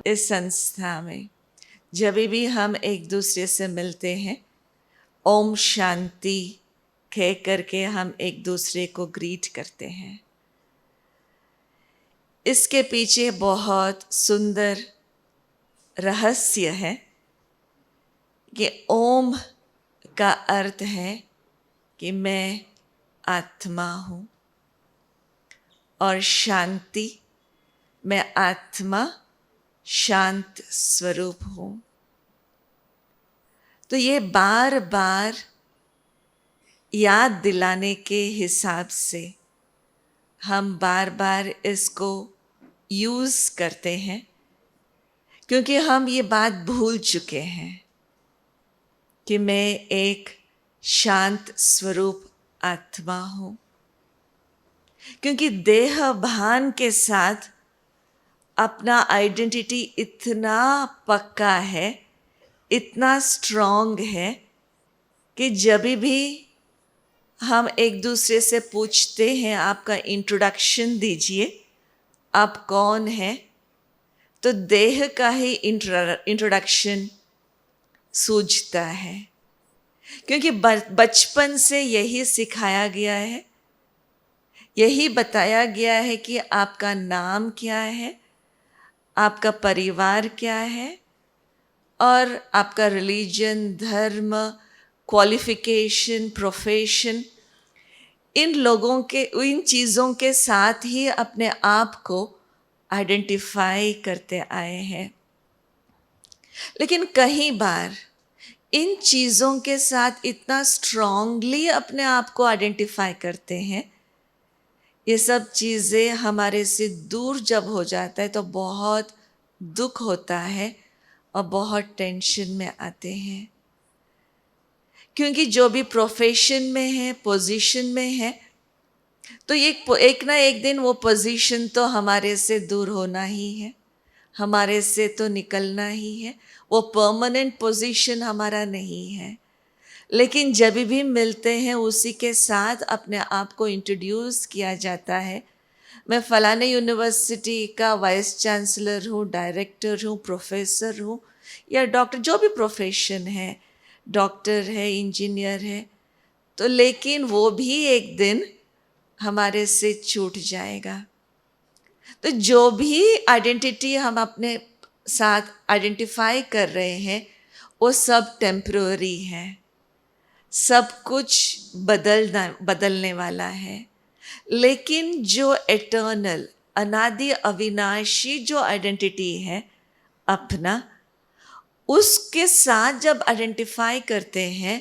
इस संस्था में जब भी हम एक दूसरे से मिलते हैं, ओम शांति कह करके हम एक दूसरे को ग्रीट करते हैं। इसके पीछे बहुत सुंदर रहस्य है कि ओम का अर्थ है कि मैं आत्मा हूँ, और शांति, मैं आत्मा शांत स्वरूप हूँ। तो ये बार बार याद दिलाने के हिसाब से हम बार बार इसको यूज़ करते हैं, क्योंकि हम ये बात भूल चुके हैं कि मैं एक शांत स्वरूप आत्मा हूँ। क्योंकि देह भान के साथ अपना आइडेंटिटी इतना पक्का है, इतना स्ट्रॉन्ग है कि जब भी हम एक दूसरे से पूछते हैं आपका इंट्रोडक्शन दीजिए, आप कौन हैं, तो देह का ही इंट्रोडक्शन सूझता है। क्योंकि बचपन से यही सिखाया गया है, यही बताया गया है कि आपका नाम क्या है, आपका परिवार क्या है, और आपका रिलीजन, धर्म, क्वालिफिकेशन, प्रोफेशन, इन चीज़ों के साथ ही अपने आप को आइडेंटिफाई करते आए हैं। लेकिन कई बार इन चीज़ों के साथ इतना स्ट्रांगली अपने आप को आइडेंटिफाई करते हैं, ये सब चीज़ें हमारे से दूर जब हो जाता है तो बहुत दुख होता है और बहुत टेंशन में आते हैं। क्योंकि जो भी प्रोफेशन में है, पोजीशन में है, तो एक ना एक दिन वो पोजीशन तो हमारे से दूर होना ही है, हमारे से तो निकलना ही है। वो परमानेंट पोजीशन हमारा नहीं है। लेकिन जब भी मिलते हैं उसी के साथ अपने आप को इंट्रोड्यूस किया जाता है, मैं फ़लाने यूनिवर्सिटी का वाइस चांसलर हूँ, डायरेक्टर हूँ, प्रोफेसर हूँ, या डॉक्टर, जो भी प्रोफेशन है, डॉक्टर है, इंजीनियर है, तो लेकिन वो भी एक दिन हमारे से छूट जाएगा। तो जो भी आइडेंटिटी हम अपने साथ आइडेंटिफाई कर रहे हैं, वो सब टेम्पररी है, सब कुछ बदलने वाला है। लेकिन जो एटर्नल, अनादि अविनाशी जो आइडेंटिटी है अपना, उसके साथ जब आइडेंटिफाई करते हैं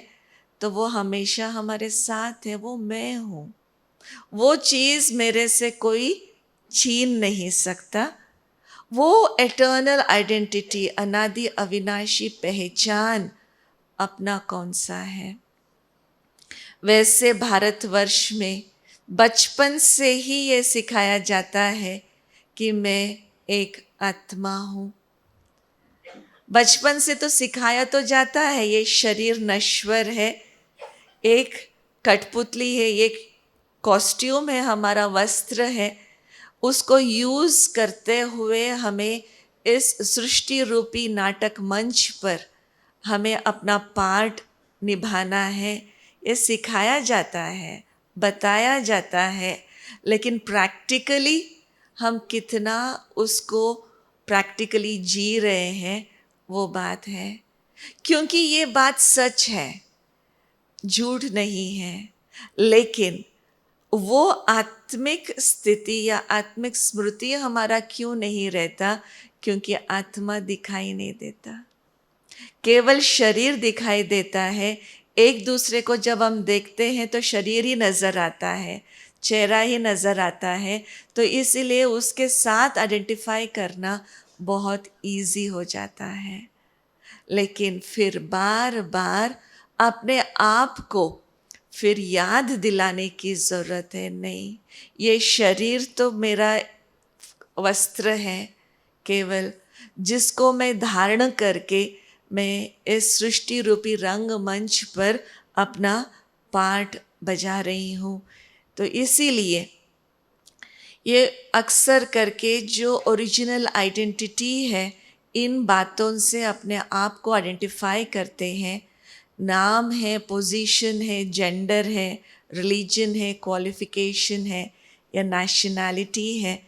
तो वो हमेशा हमारे साथ है। वो मैं हूँ, वो चीज़ मेरे से कोई छीन नहीं सकता। वो एटर्नल आइडेंटिटी, अनादि अविनाशी पहचान अपना कौन सा है। वैसे भारतवर्ष में बचपन से ही ये सिखाया जाता है कि मैं एक आत्मा हूँ। बचपन से तो सिखाया तो जाता है, ये शरीर नश्वर है, एक कठपुतली है, एक कॉस्ट्यूम है, हमारा वस्त्र है, उसको यूज़ करते हुए हमें इस सृष्टि रूपी नाटक मंच पर हमें अपना पार्ट निभाना है। ये सिखाया जाता है, बताया जाता है, लेकिन प्रैक्टिकली हम कितना उसको प्रैक्टिकली जी रहे हैं, वो बात है। क्योंकि ये बात सच है, झूठ नहीं है। लेकिन वो आत्मिक स्थिति या आत्मिक स्मृति हमारा क्यों नहीं रहता? क्योंकि आत्मा दिखाई नहीं देता, केवल शरीर दिखाई देता है। एक दूसरे को जब हम देखते हैं तो शरीर ही नज़र आता है, चेहरा ही नज़र आता है, तो इसीलिए उसके साथ आइडेंटिफाई करना बहुत इजी हो जाता है। लेकिन फिर बार बार अपने आप को फिर याद दिलाने की ज़रूरत है, नहीं, ये शरीर तो मेरा वस्त्र है केवल, जिसको मैं धारण करके मैं इस सृष्टि रूपी रंग मंच पर अपना पार्ट बजा रही हूँ। तो इसीलिए ये अक्सर करके जो ओरिजिनल आइडेंटिटी है इन बातों से अपने आप को आइडेंटिफाई करते हैं। नाम है, पोजीशन है, जेंडर है, रिलीजन है, क्वालिफिकेशन है या नेशनैलिटी है,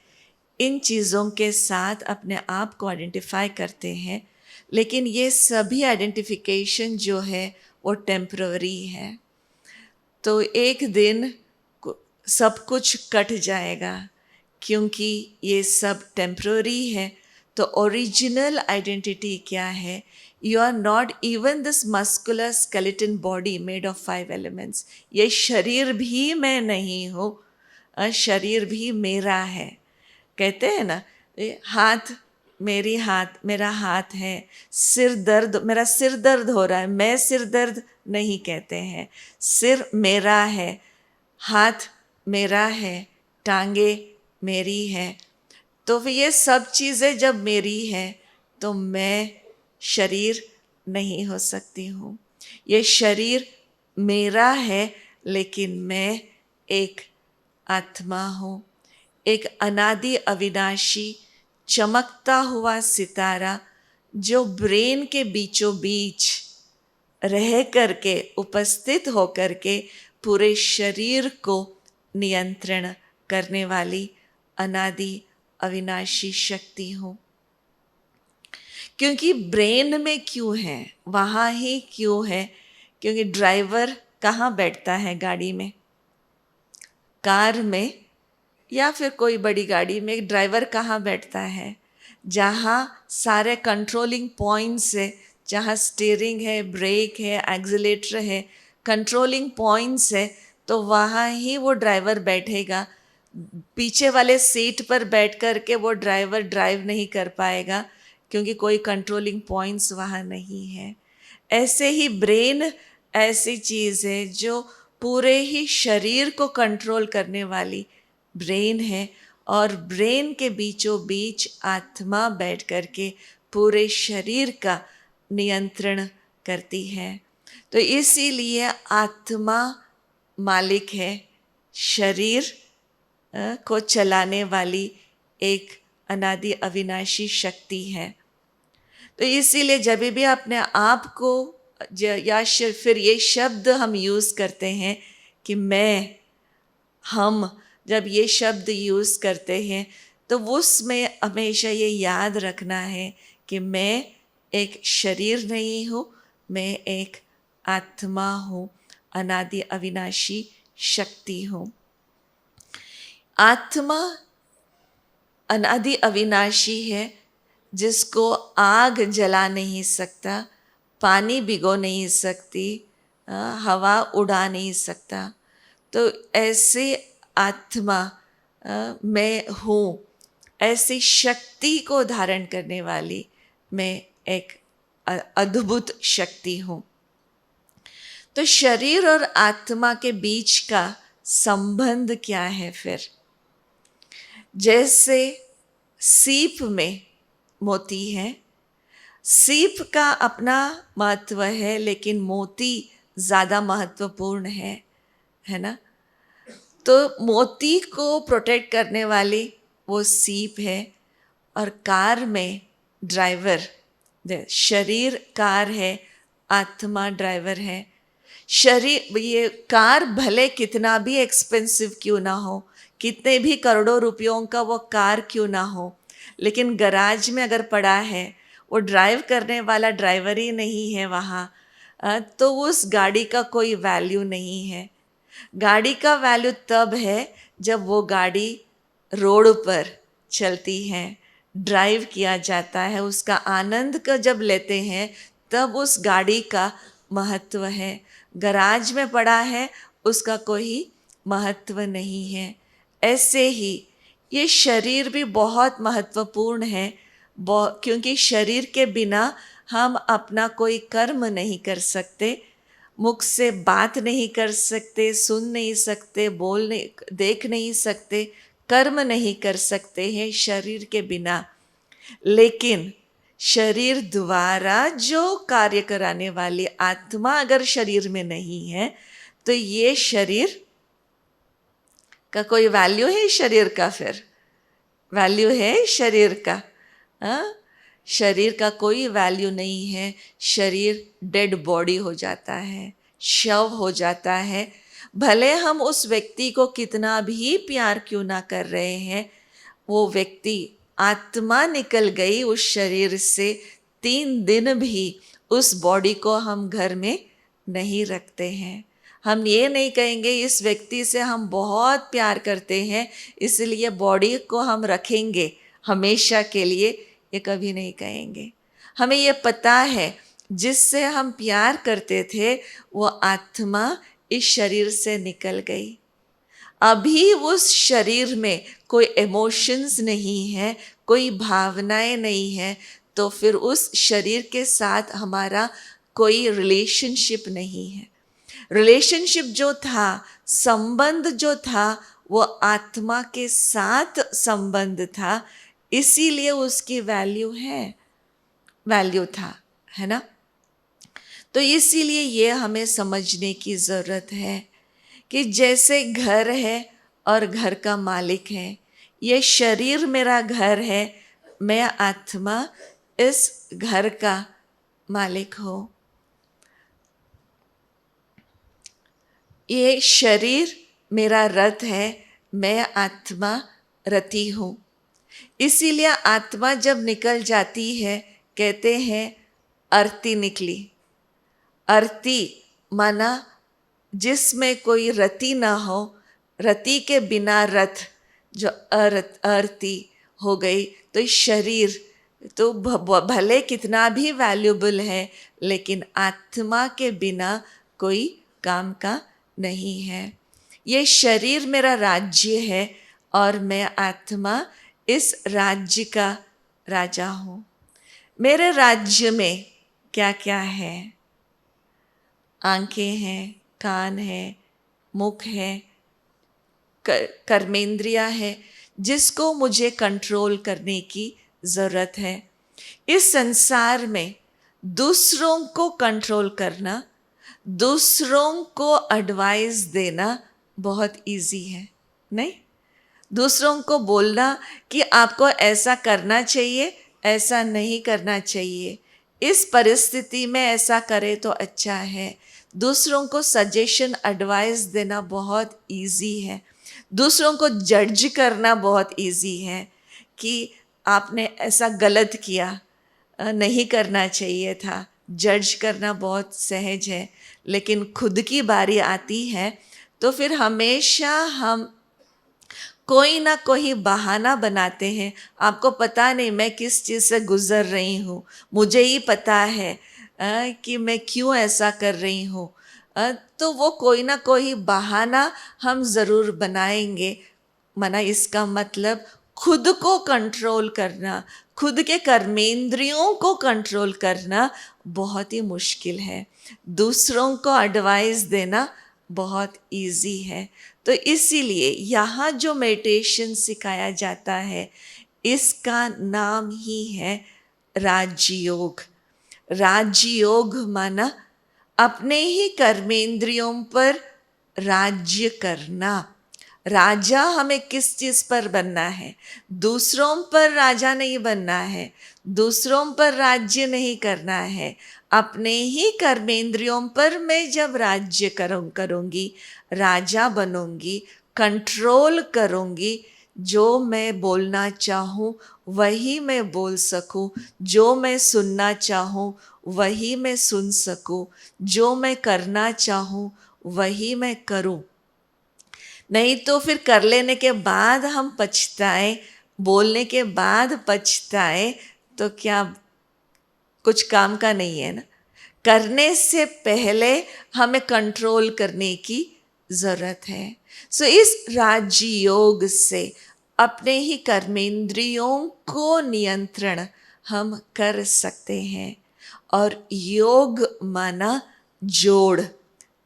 इन चीज़ों के साथ अपने आप को आइडेंटिफाई करते हैं। लेकिन ये सभी आइडेंटिफिकेशन जो है वो टेम्पररी है। तो एक दिन सब कुछ कट जाएगा, क्योंकि ये सब टेम्पररी है। तो ओरिजिनल आइडेंटिटी क्या है? You are not even this muscular skeleton body made of 5 elements. ये शरीर भी मैं नहीं हूँ, शरीर भी मेरा है। कहते हैं ना, हाथ मेरा हाथ है, सिर दर्द, मेरा सिर दर्द हो रहा है, मैं सिर दर्द नहीं कहते हैं। सिर मेरा है, हाथ मेरा है, टांगे मेरी है। तो ये सब चीज़ें जब मेरी हैं तो मैं शरीर नहीं हो सकती हूँ। ये शरीर मेरा है, लेकिन मैं एक आत्मा हूँ, एक अनादि अविनाशी चमकता हुआ सितारा जो ब्रेन के बीचों बीच रह करके, उपस्थित होकर के पूरे शरीर को नियंत्रण करने वाली अनादि अविनाशी शक्ति हूँ। क्योंकि ब्रेन में क्यों है, वहाँ ही क्यों है? क्योंकि ड्राइवर कहाँ बैठता है गाड़ी में? कार में या फिर कोई बड़ी गाड़ी में ड्राइवर कहाँ बैठता है? जहाँ सारे कंट्रोलिंग पॉइंट्स है, जहाँ स्टीयरिंग है, ब्रेक है, एक्सीलेटर है, कंट्रोलिंग पॉइंट्स है, तो वहाँ ही वो ड्राइवर बैठेगा। पीछे वाले सीट पर बैठ कर के वो ड्राइवर ड्राइव नहीं कर पाएगा, क्योंकि कोई कंट्रोलिंग पॉइंट्स वहाँ नहीं है। ऐसे ही ब्रेन ऐसी चीज़ है जो पूरे ही शरीर को कंट्रोल करने वाली ब्रेन है, और ब्रेन के बीचों बीच आत्मा बैठ कर के पूरे शरीर का नियंत्रण करती है। तो इसीलिए आत्मा मालिक है, शरीर को चलाने वाली एक अनादि अविनाशी शक्ति है। तो इसीलिए जब भी अपने आप को या फिर ये शब्द हम यूज़ करते हैं कि मैं, हम, जब ये शब्द यूज़ करते हैं तो उसमें हमेशा ये याद रखना है कि मैं एक शरीर नहीं हूँ, मैं एक आत्मा हूँ, अनादि अविनाशी शक्ति हूँ। आत्मा अनादि अविनाशी है, जिसको आग जला नहीं सकता, पानी भिगो नहीं सकती, हवा उड़ा नहीं सकता। तो ऐसे आत्मा मैं हूँ, ऐसी शक्ति को धारण करने वाली मैं एक अद्भुत शक्ति हूँ। तो शरीर और आत्मा के बीच का संबंध क्या है फिर? जैसे सीप में मोती है, सीप का अपना महत्व है, लेकिन मोती ज़्यादा महत्वपूर्ण है ना? तो मोती को प्रोटेक्ट करने वाली वो सीप है, और कार में ड्राइवर, शरीर कार है, आत्मा ड्राइवर है। शरीर, ये कार भले कितना भी एक्सपेंसिव क्यों ना हो, कितने भी करोड़ों रुपयों का वो कार क्यों ना हो, लेकिन गराज में अगर पड़ा है, वो ड्राइव करने वाला ड्राइवर ही नहीं है वहाँ, तो उस गाड़ी का कोई वैल्यू नहीं है। गाड़ी का वैल्यू तब है जब वो गाड़ी रोड पर चलती है, ड्राइव किया जाता है, उसका आनंद का जब लेते हैं तब उस गाड़ी का महत्व है। गराज में पड़ा है, उसका कोई महत्व नहीं है। ऐसे ही ये शरीर भी बहुत महत्वपूर्ण है, क्योंकि शरीर के बिना हम अपना कोई कर्म नहीं कर सकते, मुख से बात नहीं कर सकते, सुन नहीं सकते, बोल नहीं, देख नहीं सकते, कर्म नहीं कर सकते हैं शरीर के बिना। लेकिन शरीर द्वारा जो कार्य कराने वाली आत्मा अगर शरीर में नहीं है, तो ये शरीर का कोई वैल्यू है? शरीर का फिर वैल्यू है शरीर का? शरीर का कोई वैल्यू नहीं है, शरीर डेड बॉडी हो जाता है, शव हो जाता है। भले हम उस व्यक्ति को कितना भी प्यार क्यों ना कर रहे हैं, वो व्यक्ति, आत्मा निकल गई उस शरीर से, 3 दिन भी उस बॉडी को हम घर में नहीं रखते हैं। हम ये नहीं कहेंगे इस व्यक्ति से हम बहुत प्यार करते हैं इसलिए बॉडी को हम रखेंगे हमेशा के लिए, ये कभी नहीं कहेंगे। हमें ये पता है जिससे हम प्यार करते थे वो आत्मा इस शरीर से निकल गई। अभी उस शरीर में कोई इमोशंस नहीं है, कोई भावनाएं नहीं है, तो फिर उस शरीर के साथ हमारा कोई रिलेशनशिप नहीं है। रिलेशनशिप जो था, संबंध जो था, वो आत्मा के साथ संबंध था, इसीलिए उसकी वैल्यू था, है ना। तो इसीलिए ये हमें समझने की ज़रूरत है कि जैसे घर है और घर का मालिक है, ये शरीर मेरा घर है, मैं आत्मा इस घर का मालिक हूँ। ये शरीर मेरा रथ है, मैं आत्मा रथी हूँ। इसीलिए आत्मा जब निकल जाती है, कहते हैं अर्थी निकली। अर्थी माना जिसमें कोई रति ना हो, रति के बिना रथ, जो अर्थी हो गई, तो शरीर तो भले कितना भी वैल्यूबल है, लेकिन आत्मा के बिना कोई काम का नहीं है। ये शरीर मेरा राज्य है और मैं आत्मा इस राज्य का राजा हूँ। मेरे राज्य में क्या क्या है? आंखें हैं, कान है, मुख है, कर्मेंद्रियां है, जिसको मुझे कंट्रोल करने की ज़रूरत है। इस संसार में दूसरों को कंट्रोल करना, दूसरों को एडवाइस देना बहुत इजी है, नहीं? दूसरों को बोलना कि आपको ऐसा करना चाहिए, ऐसा नहीं करना चाहिए, इस परिस्थिति में ऐसा करे तो अच्छा है। दूसरों को सजेशन, एडवाइस देना बहुत इजी है। दूसरों को जज करना बहुत इजी है कि आपने ऐसा गलत किया, नहीं करना चाहिए था। जज करना बहुत सहज है, लेकिन खुद की बारी आती है तो फिर हमेशा हम कोई ना कोई बहाना बनाते हैं। आपको पता नहीं मैं किस चीज़ से गुज़र रही हूँ, मुझे ही पता है कि मैं क्यों ऐसा कर रही हूँ। तो वो कोई ना कोई बहाना हम ज़रूर बनाएंगे। माना इसका मतलब खुद को कंट्रोल करना, खुद के कर्मेंद्रियों को कंट्रोल करना बहुत ही मुश्किल है। दूसरों को एडवाइस देना बहुत इजी है। तो इसीलिए यहाँ जो मेडिटेशन सिखाया जाता है, इसका नाम ही है राजयोग। राजयोग माना अपने ही कर्मेंद्रियों पर राज्य करना। राजा हमें किस चीज़ पर बनना है? दूसरों पर राजा नहीं बनना है, दूसरों पर राज्य नहीं करना है। अपने ही कर्मेंद्रियों पर मैं जब राज्य करूँगी, राजा बनूँगी, कंट्रोल करूँगी, जो मैं बोलना चाहूँ वही मैं बोल सकूँ, जो मैं सुनना चाहूँ वही मैं सुन सकूँ, जो मैं करना चाहूँ वही मैं करूँ। नहीं तो फिर कर लेने के बाद हम पछताए, बोलने के बाद पछताए, तो क्या कुछ काम का नहीं है ना। करने से पहले हमें कंट्रोल करने की ज़रूरत है। सो इस राजयोग से अपने ही कर्मेंद्रियों को नियंत्रण हम कर सकते हैं। और योग माना जोड़,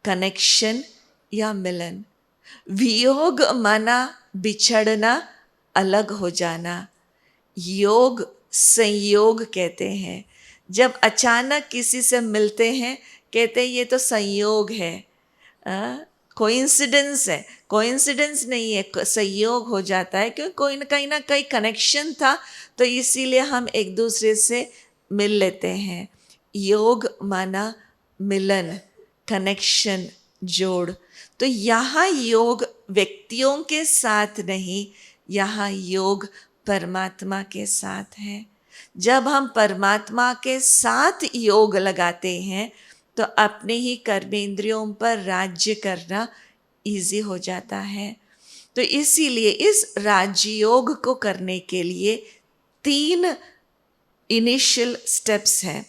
कनेक्शन या मिलन। वियोग माना बिछड़ना, अलग हो जाना। योग संयोग कहते हैं। जब अचानक किसी से मिलते हैं, कहते हैं ये तो संयोग है। कोइंसिडेंस है, कोइंसिडेंस नहीं है, संयोग हो जाता है, क्योंकि कोई ना कहीं कनेक्शन था, तो इसीलिए हम एक दूसरे से मिल लेते हैं। योग माना मिलन, कनेक्शन, जोड़। तो यहाँ योग व्यक्तियों के साथ नहीं, यहाँ योग परमात्मा के साथ है। जब हम परमात्मा के साथ योग लगाते हैं तो अपने ही कर्मेंद्रियों पर राज्य करना इजी हो जाता है। तो इसीलिए इस राजयोग को करने के लिए 3 इनिशियल स्टेप्स हैं।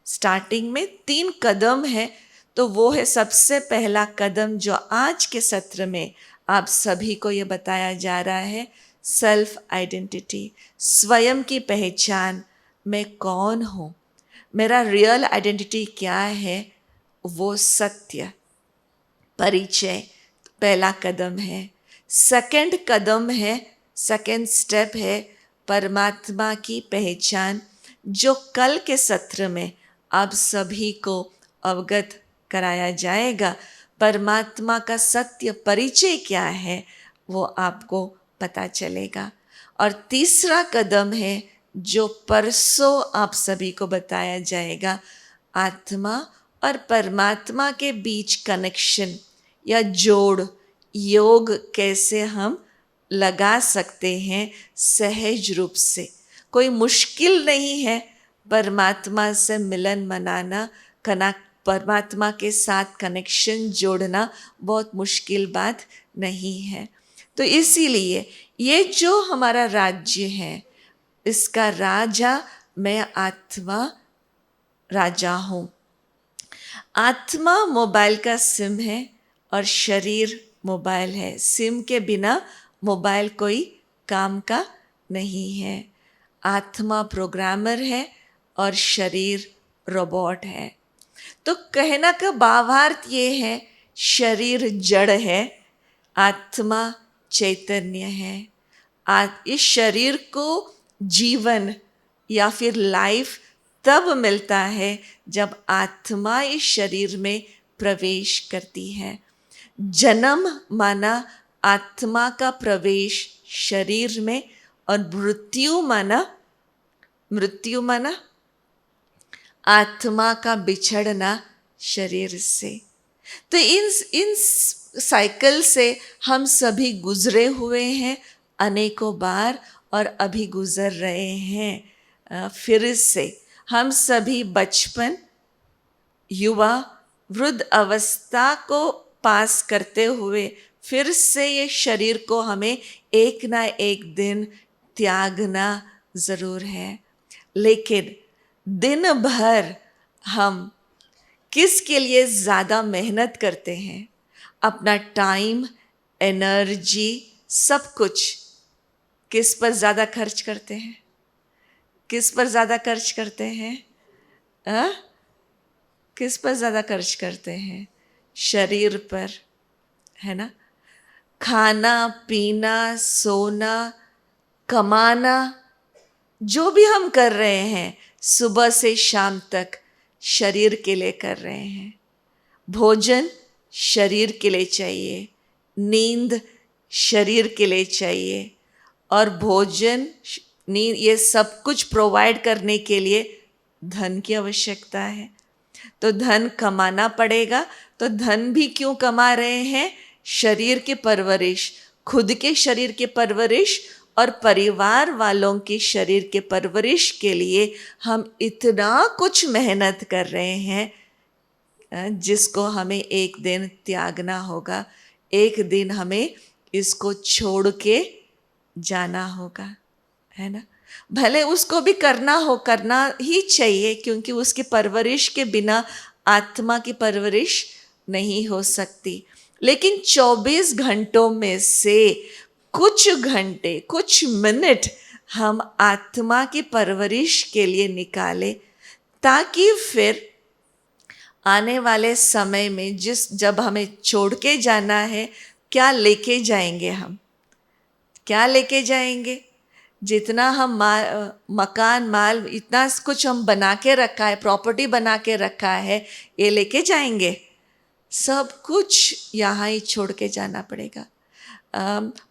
स्टार्टिंग में 3 कदम है। तो वो है सबसे पहला कदम जो आज के सत्र में आप सभी को ये बताया जा रहा है, सेल्फ आइडेंटिटी, स्वयं की पहचान। मैं कौन हूँ, मेरा रियल आइडेंटिटी क्या है, वो सत्य, परिचय पहला कदम है। सेकंड कदम है, सेकंड स्टेप है परमात्मा की पहचान, जो कल के सत्र में आप सभी को अवगत कराया जाएगा। परमात्मा का सत्य परिचय क्या है वो आपको पता चलेगा। और तीसरा कदम है जो परसों आप सभी को बताया जाएगा, आत्मा और परमात्मा के बीच कनेक्शन या जोड़, योग कैसे हम लगा सकते हैं सहज रूप से। कोई मुश्किल नहीं है परमात्मा से मिलन मनाना, परमात्मा के साथ कनेक्शन जोड़ना बहुत मुश्किल बात नहीं है। तो इसीलिए ये जो हमारा राज्य है, इसका राजा मैं आत्मा राजा हूँ। आत्मा मोबाइल का सिम है और शरीर मोबाइल है। सिम के बिना मोबाइल कोई काम का नहीं है। आत्मा प्रोग्रामर है और शरीर रोबोट है। तो कहना का भावार्थ ये है, शरीर जड़ है, आत्मा चैतन्य है। इस शरीर को जीवन या फिर लाइफ तब मिलता है जब आत्मा इस शरीर में प्रवेश करती है। जन्म माना आत्मा का प्रवेश शरीर में, और मृत्यु माना आत्मा का बिछड़ना शरीर से। तो इन साइकिल से हम सभी गुजरे हुए हैं अनेकों बार और अभी गुजर रहे हैं। फिर से हम सभी बचपन, युवा, वृद्ध अवस्था को पास करते हुए फिर से ये शरीर को हमें एक ना एक दिन त्यागना ज़रूर है। लेकिन दिन भर हम किसके लिए ज़्यादा मेहनत करते हैं? अपना टाइम, एनर्जी, सब कुछ किस पर ज़्यादा खर्च करते हैं? किस पर ज़्यादा खर्च करते हैं? किस पर ज़्यादा खर्च करते हैं? शरीर पर, है ना? खाना, पीना, सोना, कमाना, जो भी हम कर रहे हैं सुबह से शाम तक शरीर के लिए कर रहे हैं। भोजन शरीर के लिए चाहिए, नींद शरीर के लिए चाहिए, और भोजन, नींद, ये सब कुछ प्रोवाइड करने के लिए धन की आवश्यकता है। तो धन कमाना पड़ेगा। तो धन भी क्यों कमा रहे हैं? शरीर की परवरिश, खुद के शरीर की परवरिश और परिवार वालों की शरीर के परवरिश के लिए हम इतना कुछ मेहनत कर रहे हैं जिसको हमें एक दिन त्यागना होगा। एक दिन हमें इसको छोड़ के जाना होगा, है ना? भले उसको भी करना ही चाहिए, क्योंकि उसकी परवरिश के बिना आत्मा की परवरिश नहीं हो सकती। लेकिन 24 घंटों में से कुछ घंटे, कुछ मिनट हम आत्मा की परवरिश के लिए निकालें, ताकि फिर आने वाले समय में जब हमें छोड़ के जाना है, क्या लेके जाएंगे हम? क्या लेके जाएंगे? जितना हम मकान, माल, इतना कुछ हम बना के रखा है, प्रॉपर्टी बना के रखा है, ये लेके जाएंगे? सब कुछ यहाँ ही छोड़ के जाना पड़ेगा।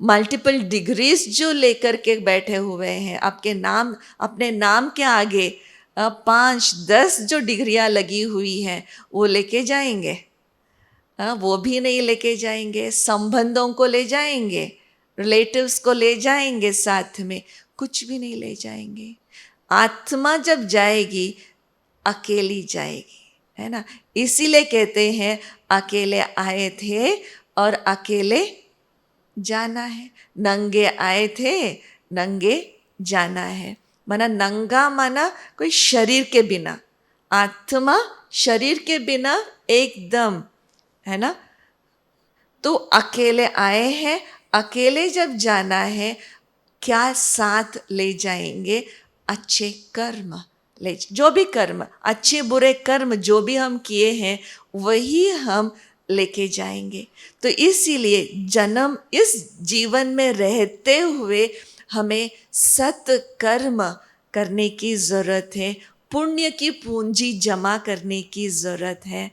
मल्टीपल डिग्रीज जो लेकर के बैठे हुए हैं, आपके नाम, अपने नाम के आगे 5-10 जो डिग्रियां लगी हुई हैं, वो लेके जाएंगे? वो भी नहीं लेके जाएंगे। संबंधों को ले जाएंगे, रिलेटिव्स को ले जाएंगे, साथ में कुछ भी नहीं ले जाएंगे। आत्मा जब जाएगी अकेली जाएगी, है ना। इसीलिए कहते हैं अकेले आए थे और अकेले जाना है। नंगे आए थे, नंगे जाना है। माना नंगा माना कोई शरीर के बिना, आत्मा शरीर के बिना एकदम, है ना। तो अकेले आए हैं, अकेले जब जाना है, क्या साथ ले जाएंगे? अच्छे कर्म ले, जो भी कर्म, अच्छे बुरे कर्म जो भी हम किए हैं वही हम लेके जाएंगे। तो इसीलिए जन्म, इस जीवन में रहते हुए हमें सत्कर्म करने की ज़रूरत है, पुण्य की पूंजी जमा करने की ज़रूरत है,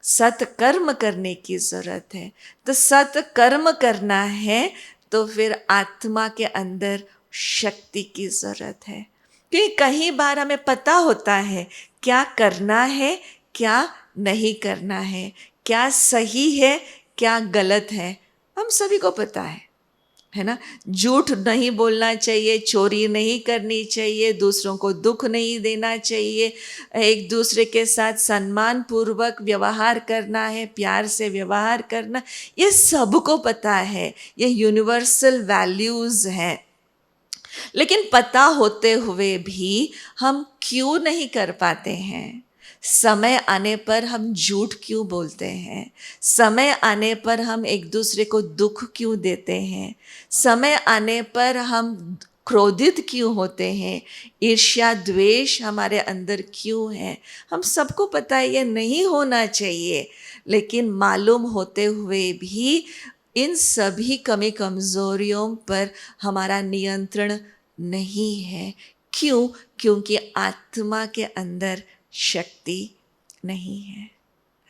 सत्कर्म करने की ज़रूरत है। तो सत्कर्म करना है तो फिर आत्मा के अंदर शक्ति की ज़रूरत है। क्योंकि कई बार हमें पता होता है क्या करना है, क्या नहीं करना है, क्या सही है, क्या गलत है, हम सभी को पता है ना। झूठ नहीं बोलना चाहिए, चोरी नहीं करनी चाहिए, दूसरों को दुख नहीं देना चाहिए, एक दूसरे के साथ सम्मान पूर्वक व्यवहार करना है, प्यार से व्यवहार करना, ये सबको पता है, ये यूनिवर्सल वैल्यूज़ हैं। लेकिन पता होते हुए भी हम क्यों नहीं कर पाते हैं? समय आने पर हम झूठ क्यों बोलते हैं? समय आने पर हम एक दूसरे को दुख क्यों देते हैं? समय आने पर हम क्रोधित क्यों होते हैं? ईर्ष्या द्वेष हमारे अंदर क्यों है? हम सबको पता है ये नहीं होना चाहिए, लेकिन मालूम होते हुए भी इन सभी कमी कमज़ोरियों पर हमारा नियंत्रण नहीं है। क्यों? क्योंकि आत्मा के अंदर शक्ति नहीं है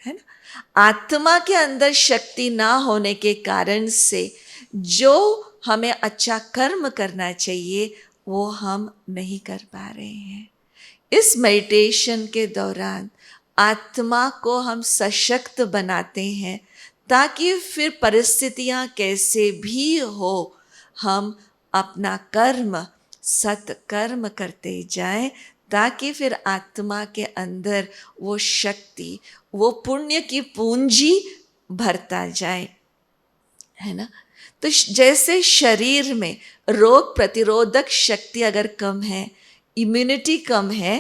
ना। आत्मा के अंदर शक्ति ना होने के कारण से जो हमें अच्छा कर्म करना चाहिए वो हम नहीं कर पा रहे हैं। इस मेडिटेशन के दौरान आत्मा को हम सशक्त बनाते हैं ताकि फिर परिस्थितियां कैसे भी हो, हम अपना कर्म, सत्कर्म करते जाएं, ताकि फिर आत्मा के अंदर वो शक्ति, वो पुण्य की पूंजी भरता जाए, है ना। तो जैसे शरीर में रोग प्रतिरोधक शक्ति अगर कम है, इम्यूनिटी कम है,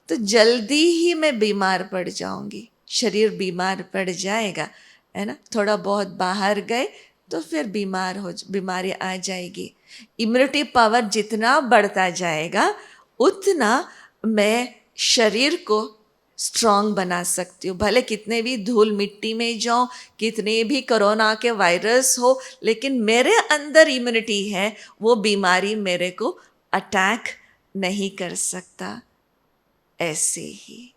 तो जल्दी ही मैं बीमार पड़ जाऊंगी, शरीर बीमार पड़ जाएगा, है ना। थोड़ा बहुत बाहर गए तो फिर बीमारी आ जाएगी। इम्यूनिटी पावर जितना बढ़ता जाएगा उतना मैं शरीर को स्ट्रांग बना सकती हूँ। भले कितने भी धूल मिट्टी में जाऊँ, कितने भी कोरोना के वायरस हो, लेकिन मेरे अंदर इम्यूनिटी है, वो बीमारी मेरे को अटैक नहीं कर सकता। ऐसे ही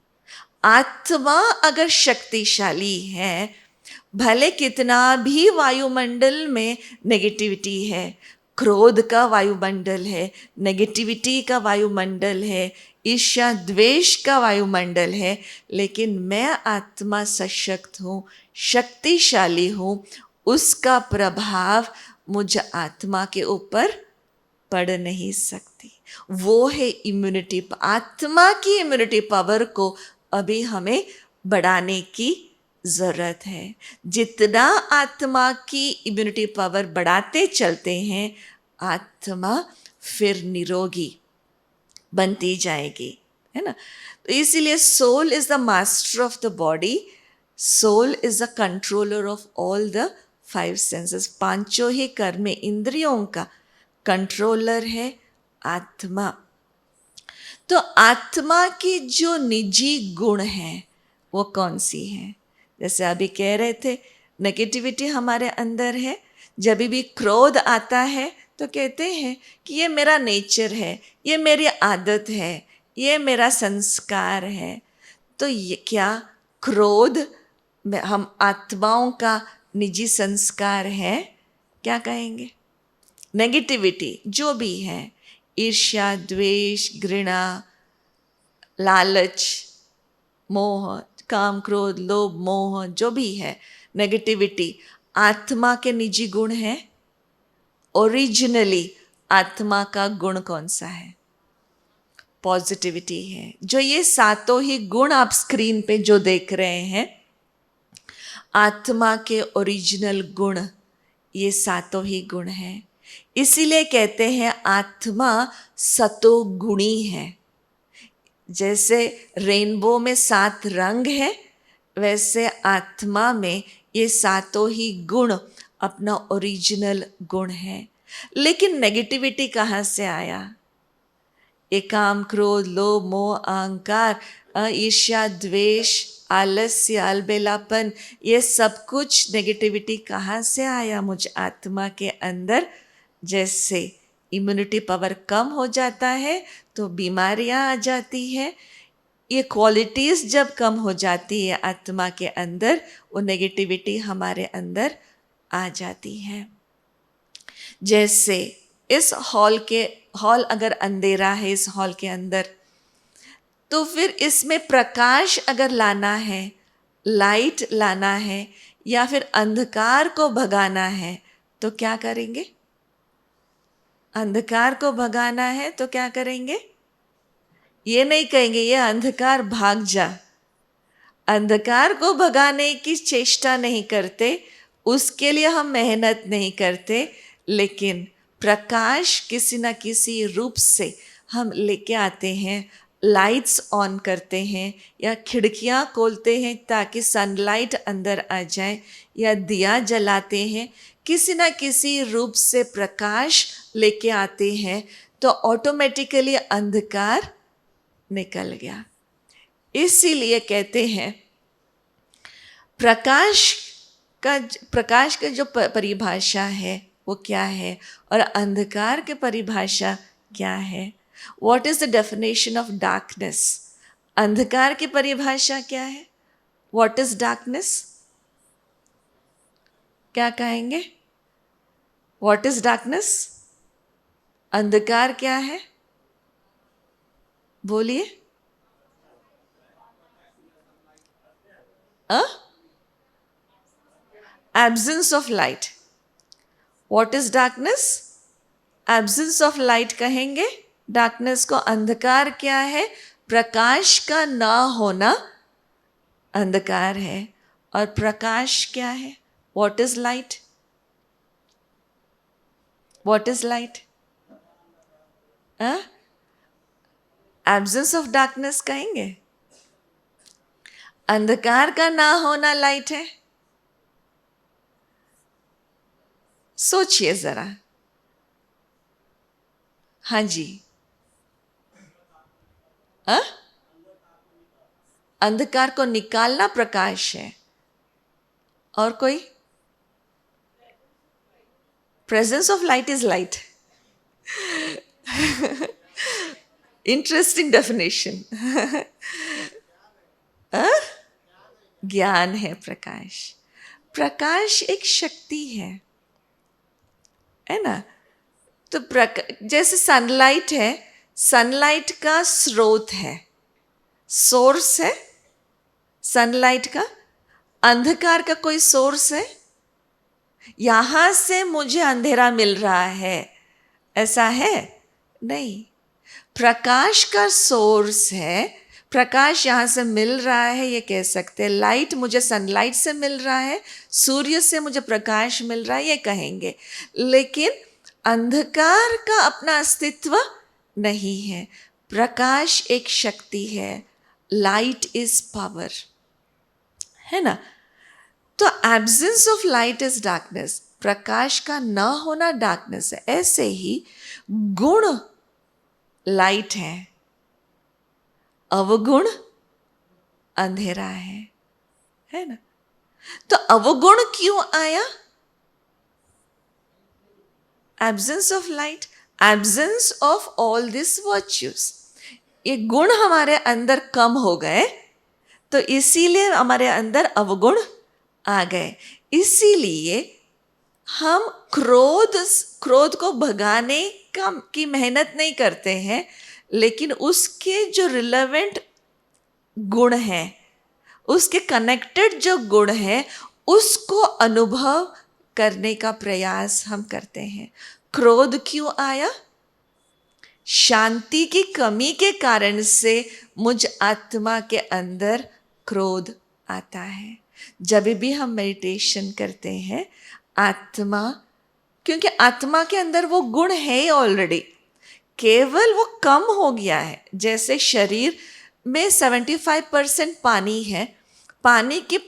आत्मा अगर शक्तिशाली है, भले कितना भी वायुमंडल में नेगेटिविटी है, क्रोध का वायुमंडल है, नेगेटिविटी का वायुमंडल है, ईर्ष्या द्वेष का वायुमंडल है, लेकिन मैं आत्मा सशक्त हूँ, शक्तिशाली हूँ, उसका प्रभाव मुझ आत्मा के ऊपर पड़ नहीं सकती। वो है इम्यूनिटी। आत्मा की इम्यूनिटी पावर को अभी हमें बढ़ाने की ज़रूरत है। जितना आत्मा की इम्यूनिटी पावर बढ़ाते चलते हैं, आत्मा फिर निरोगी बनती जाएगी, है ना। तो इसीलिए soul is the master of the body, soul is the controller of all the 5 senses. पांचों ही कर्म इंद्रियों का कंट्रोलर है आत्मा। तो आत्मा की जो निजी गुण है वो कौन सी है? जैसे अभी कह रहे थे, नेगेटिविटी हमारे अंदर है। जब भी क्रोध आता है तो कहते हैं कि ये मेरा नेचर है, ये मेरी आदत है, ये मेरा संस्कार है। तो ये क्या क्रोध हम आत्माओं का निजी संस्कार है, क्या कहेंगे? नेगेटिविटी जो भी है, ईर्ष्या, द्वेष, घृणा, लालच, मोह, काम, क्रोध, लोभ, मोह, जो भी है नेगेटिविटी, आत्मा के निजी गुण है। ओरिजिनली आत्मा का गुण कौन सा है? पॉजिटिविटी है। जो ये सातों ही गुण आप स्क्रीन पे जो देख रहे हैं, आत्मा के ओरिजिनल गुण ये सातों ही गुण हैं। इसीलिए कहते हैं आत्मा सतोगुणी है। जैसे रेनबो में 7 रंग है, वैसे आत्मा में ये सातों ही गुण अपना ओरिजिनल गुण है। लेकिन नेगेटिविटी कहाँ से आया? ये काम, क्रोध, लोभ, मोह, अहंकार, ईर्ष्या, द्वेष, आलस्य, अलबेलापन, ये सब कुछ नेगेटिविटी कहाँ से आया मुझ आत्मा के अंदर? जैसे इम्यूनिटी पावर कम हो जाता है तो बीमारियां आ जाती है। ये क्वालिटीज़ जब कम हो जाती है आत्मा के अंदर, वो नेगेटिविटी हमारे अंदर आ जाती है। जैसे इस हॉल अगर अंधेरा है इस हॉल के अंदर, तो फिर इसमें प्रकाश अगर लाना है, लाइट लाना है, या फिर अंधकार को भगाना है, तो क्या करेंगे? अंधकार को भगाना है तो क्या करेंगे? ये नहीं कहेंगे ये अंधकार भाग जा। अंधकार को भगाने की चेष्टा नहीं करते, उसके लिए हम मेहनत नहीं करते, लेकिन प्रकाश किसी न किसी रूप से हम लेके आते हैं। लाइट्स ऑन करते हैं या खिड़कियां खोलते हैं ताकि सनलाइट अंदर आ जाए, या दिया जलाते हैं, किसी न किसी रूप से प्रकाश लेके आते हैं, तो ऑटोमेटिकली अंधकार निकल गया। इसीलिए कहते हैं प्रकाश का जो परिभाषा है वो क्या है, और अंधकार की परिभाषा क्या है? What is the definition of darkness? अंधकार की परिभाषा क्या है? What is darkness? क्या कहेंगे? What is darkness? अंधकार क्या है? बोलिए। Absence of light. What is darkness? Absence of light कहेंगे डार्कनेस को। अंधकार क्या है? प्रकाश का ना होना अंधकार है। और प्रकाश क्या है? What is light? What is light? Absence of darkness कहेंगे। अंधकार का ना होना लाइट है। सोचिए जरा। हाँ जी। अंधकार को निकालना प्रकाश है। और कोई? Presence of light is light. Interesting definition. ज्ञान है प्रकाश। प्रकाश एक शक्ति है ना? तो जैसे सनलाइट है, सनलाइट का स्रोत है, सोर्स है सनलाइट का। अंधकार का कोई सोर्स है? यहां से मुझे अंधेरा मिल रहा है ऐसा है? नहीं। प्रकाश का सोर्स है, प्रकाश यहाँ से मिल रहा है, ये कह सकते हैं। लाइट मुझे सनलाइट से मिल रहा है, सूर्य से मुझे प्रकाश मिल रहा है, ये कहेंगे। लेकिन अंधकार का अपना अस्तित्व नहीं है। प्रकाश एक शक्ति है। लाइट इज पावर, है ना? तो absence of light is darkness. प्रकाश का ना होना डार्कनेस है। ऐसे ही गुण लाइट है, अवगुण अंधेरा है ना? तो अवगुण क्यों आया? Absence of light, absence of all this virtues. ये गुण हमारे अंदर कम हो गए, तो इसीलिए हमारे अंदर अवगुण आ गए। इसीलिए हम क्रोध को भगाने की मेहनत नहीं करते हैं, लेकिन उसके जो रिलेवेंट गुण हैं, उसके कनेक्टेड जो गुण हैं, उसको अनुभव करने का प्रयास हम करते हैं। क्रोध क्यों आया? शांति की कमी के कारण से मुझ आत्मा के अंदर क्रोध आता है। जब भी हम मेडिटेशन करते हैं, आत्मा, क्योंकि आत्मा के अंदर वो गुण है ऑलरेडी, केवल वो कम हो गया है। जैसे शरीर में 75% पानी है, पानी की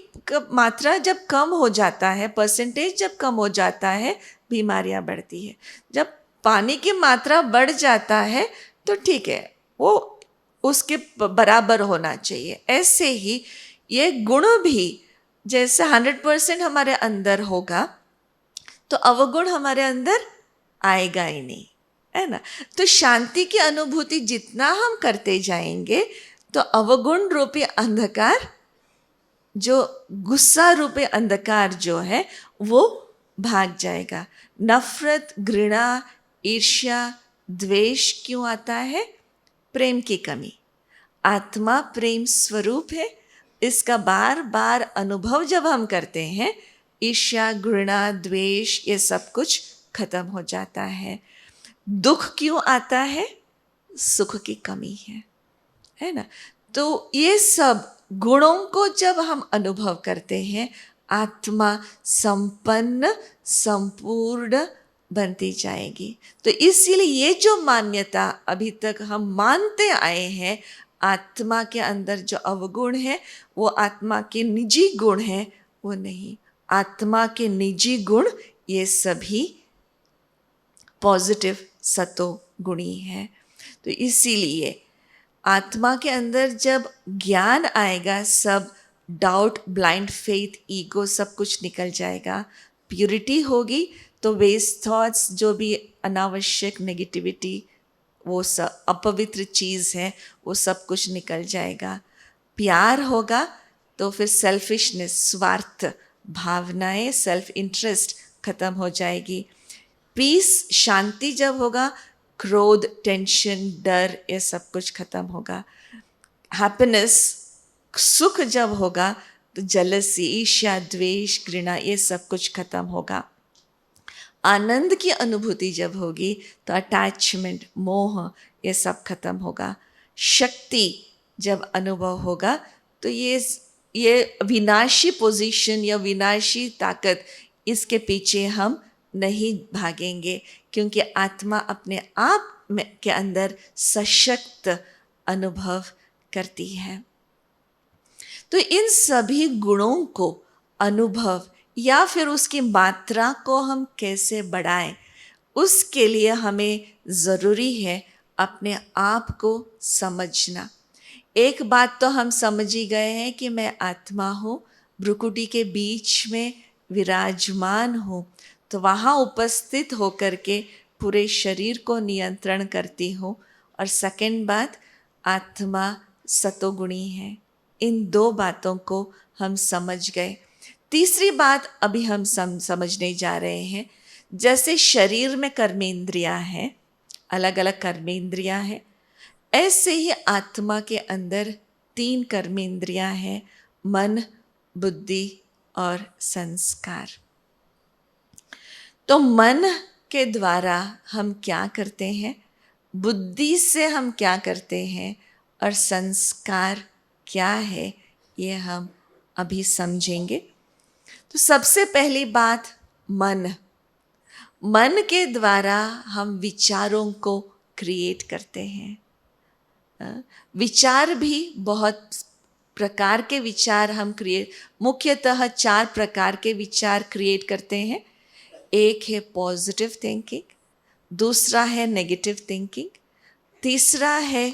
मात्रा जब कम हो जाता है, परसेंटेज जब कम हो जाता है, बीमारियां बढ़ती है। जब पानी की मात्रा बढ़ जाता है तो ठीक है, वो उसके बराबर होना चाहिए। ऐसे ही ये गुण भी, जैसे 100% हमारे अंदर होगा तो अवगुण हमारे अंदर आएगा ही नहीं, है ना। तो शांति की अनुभूति जितना हम करते जाएंगे तो अवगुण रूपी अंधकार, जो गुस्सा रूपी अंधकार जो है, वो भाग जाएगा। नफरत, घृणा, ईर्ष्या, द्वेष क्यों आता है? प्रेम की कमी। आत्मा प्रेम स्वरूप है, इसका बार बार अनुभव जब हम करते हैं, ईर्ष्या, घृणा, द्वेष ये सब कुछ खत्म हो जाता है। दुख क्यों आता है? सुख की कमी है ना। तो ये सब गुणों को जब हम अनुभव करते हैं, आत्मा संपन्न, संपूर्ण बनती जाएगी। तो इसीलिए ये जो मान्यता अभी तक हम मानते आए हैं, आत्मा के अंदर जो अवगुण है वो आत्मा के निजी गुण है, वो नहीं। आत्मा के निजी गुण ये सभी पॉजिटिव सतो गुणी है। तो इसीलिए आत्मा के अंदर जब ज्ञान आएगा, सब डाउट, ब्लाइंड फेथ, ईगो सब कुछ निकल जाएगा। प्यूरिटी होगी तो वेस्ट थॉट्स, जो भी अनावश्यक नेगेटिविटी, वो सब अपवित्र चीज़ है, वो सब कुछ निकल जाएगा। प्यार होगा तो फिर सेल्फिशनेस, स्वार्थ भावनाएं, सेल्फ इंटरेस्ट खत्म हो जाएगी। पीस, शांति जब होगा, क्रोध, टेंशन, डर ये सब कुछ खत्म होगा। हैप्पीनेस, सुख जब होगा तो जलसी, ईर्ष्या, द्वेष, घृणा ये सब कुछ खत्म होगा। आनंद की अनुभूति जब होगी तो अटैचमेंट, मोह ये सब खत्म होगा। शक्ति जब अनुभव होगा तो ये विनाशी पोजीशन या विनाशी ताकत, इसके पीछे हम नहीं भागेंगे, क्योंकि आत्मा अपने आप में के अंदर सशक्त अनुभव करती है। तो इन सभी गुणों को अनुभव या फिर उसकी मात्रा को हम कैसे बढ़ाएं, उसके लिए हमें ज़रूरी है अपने आप को समझना। एक बात तो हम समझ ही गए हैं कि मैं आत्मा हूँ, भ्रुकुटी के बीच में विराजमान हूँ, तो वहाँ उपस्थित होकर के पूरे शरीर को नियंत्रण करती हूँ। और सेकंड बात, आत्मा सतोगुणी है। इन दो बातों को हम समझ गए। तीसरी बात अभी हम समझने जा रहे हैं। जैसे शरीर में कर्मेंद्रियां हैं, अलग अलग कर्मेंद्रियां हैं, ऐसे ही आत्मा के अंदर 3 कर्मेंद्रियां हैं, मन, बुद्धि और संस्कार। तो मन के द्वारा हम क्या करते हैं, बुद्धि से हम क्या करते हैं, और संस्कार क्या है, ये हम अभी समझेंगे। तो सबसे पहली बात, मन। मन के द्वारा हम विचारों को क्रिएट करते हैं। विचार भी बहुत प्रकार के विचार हम मुख्यतः 4 प्रकार के विचार क्रिएट करते हैं। एक है पॉजिटिव थिंकिंग, दूसरा है नेगेटिव थिंकिंग, तीसरा है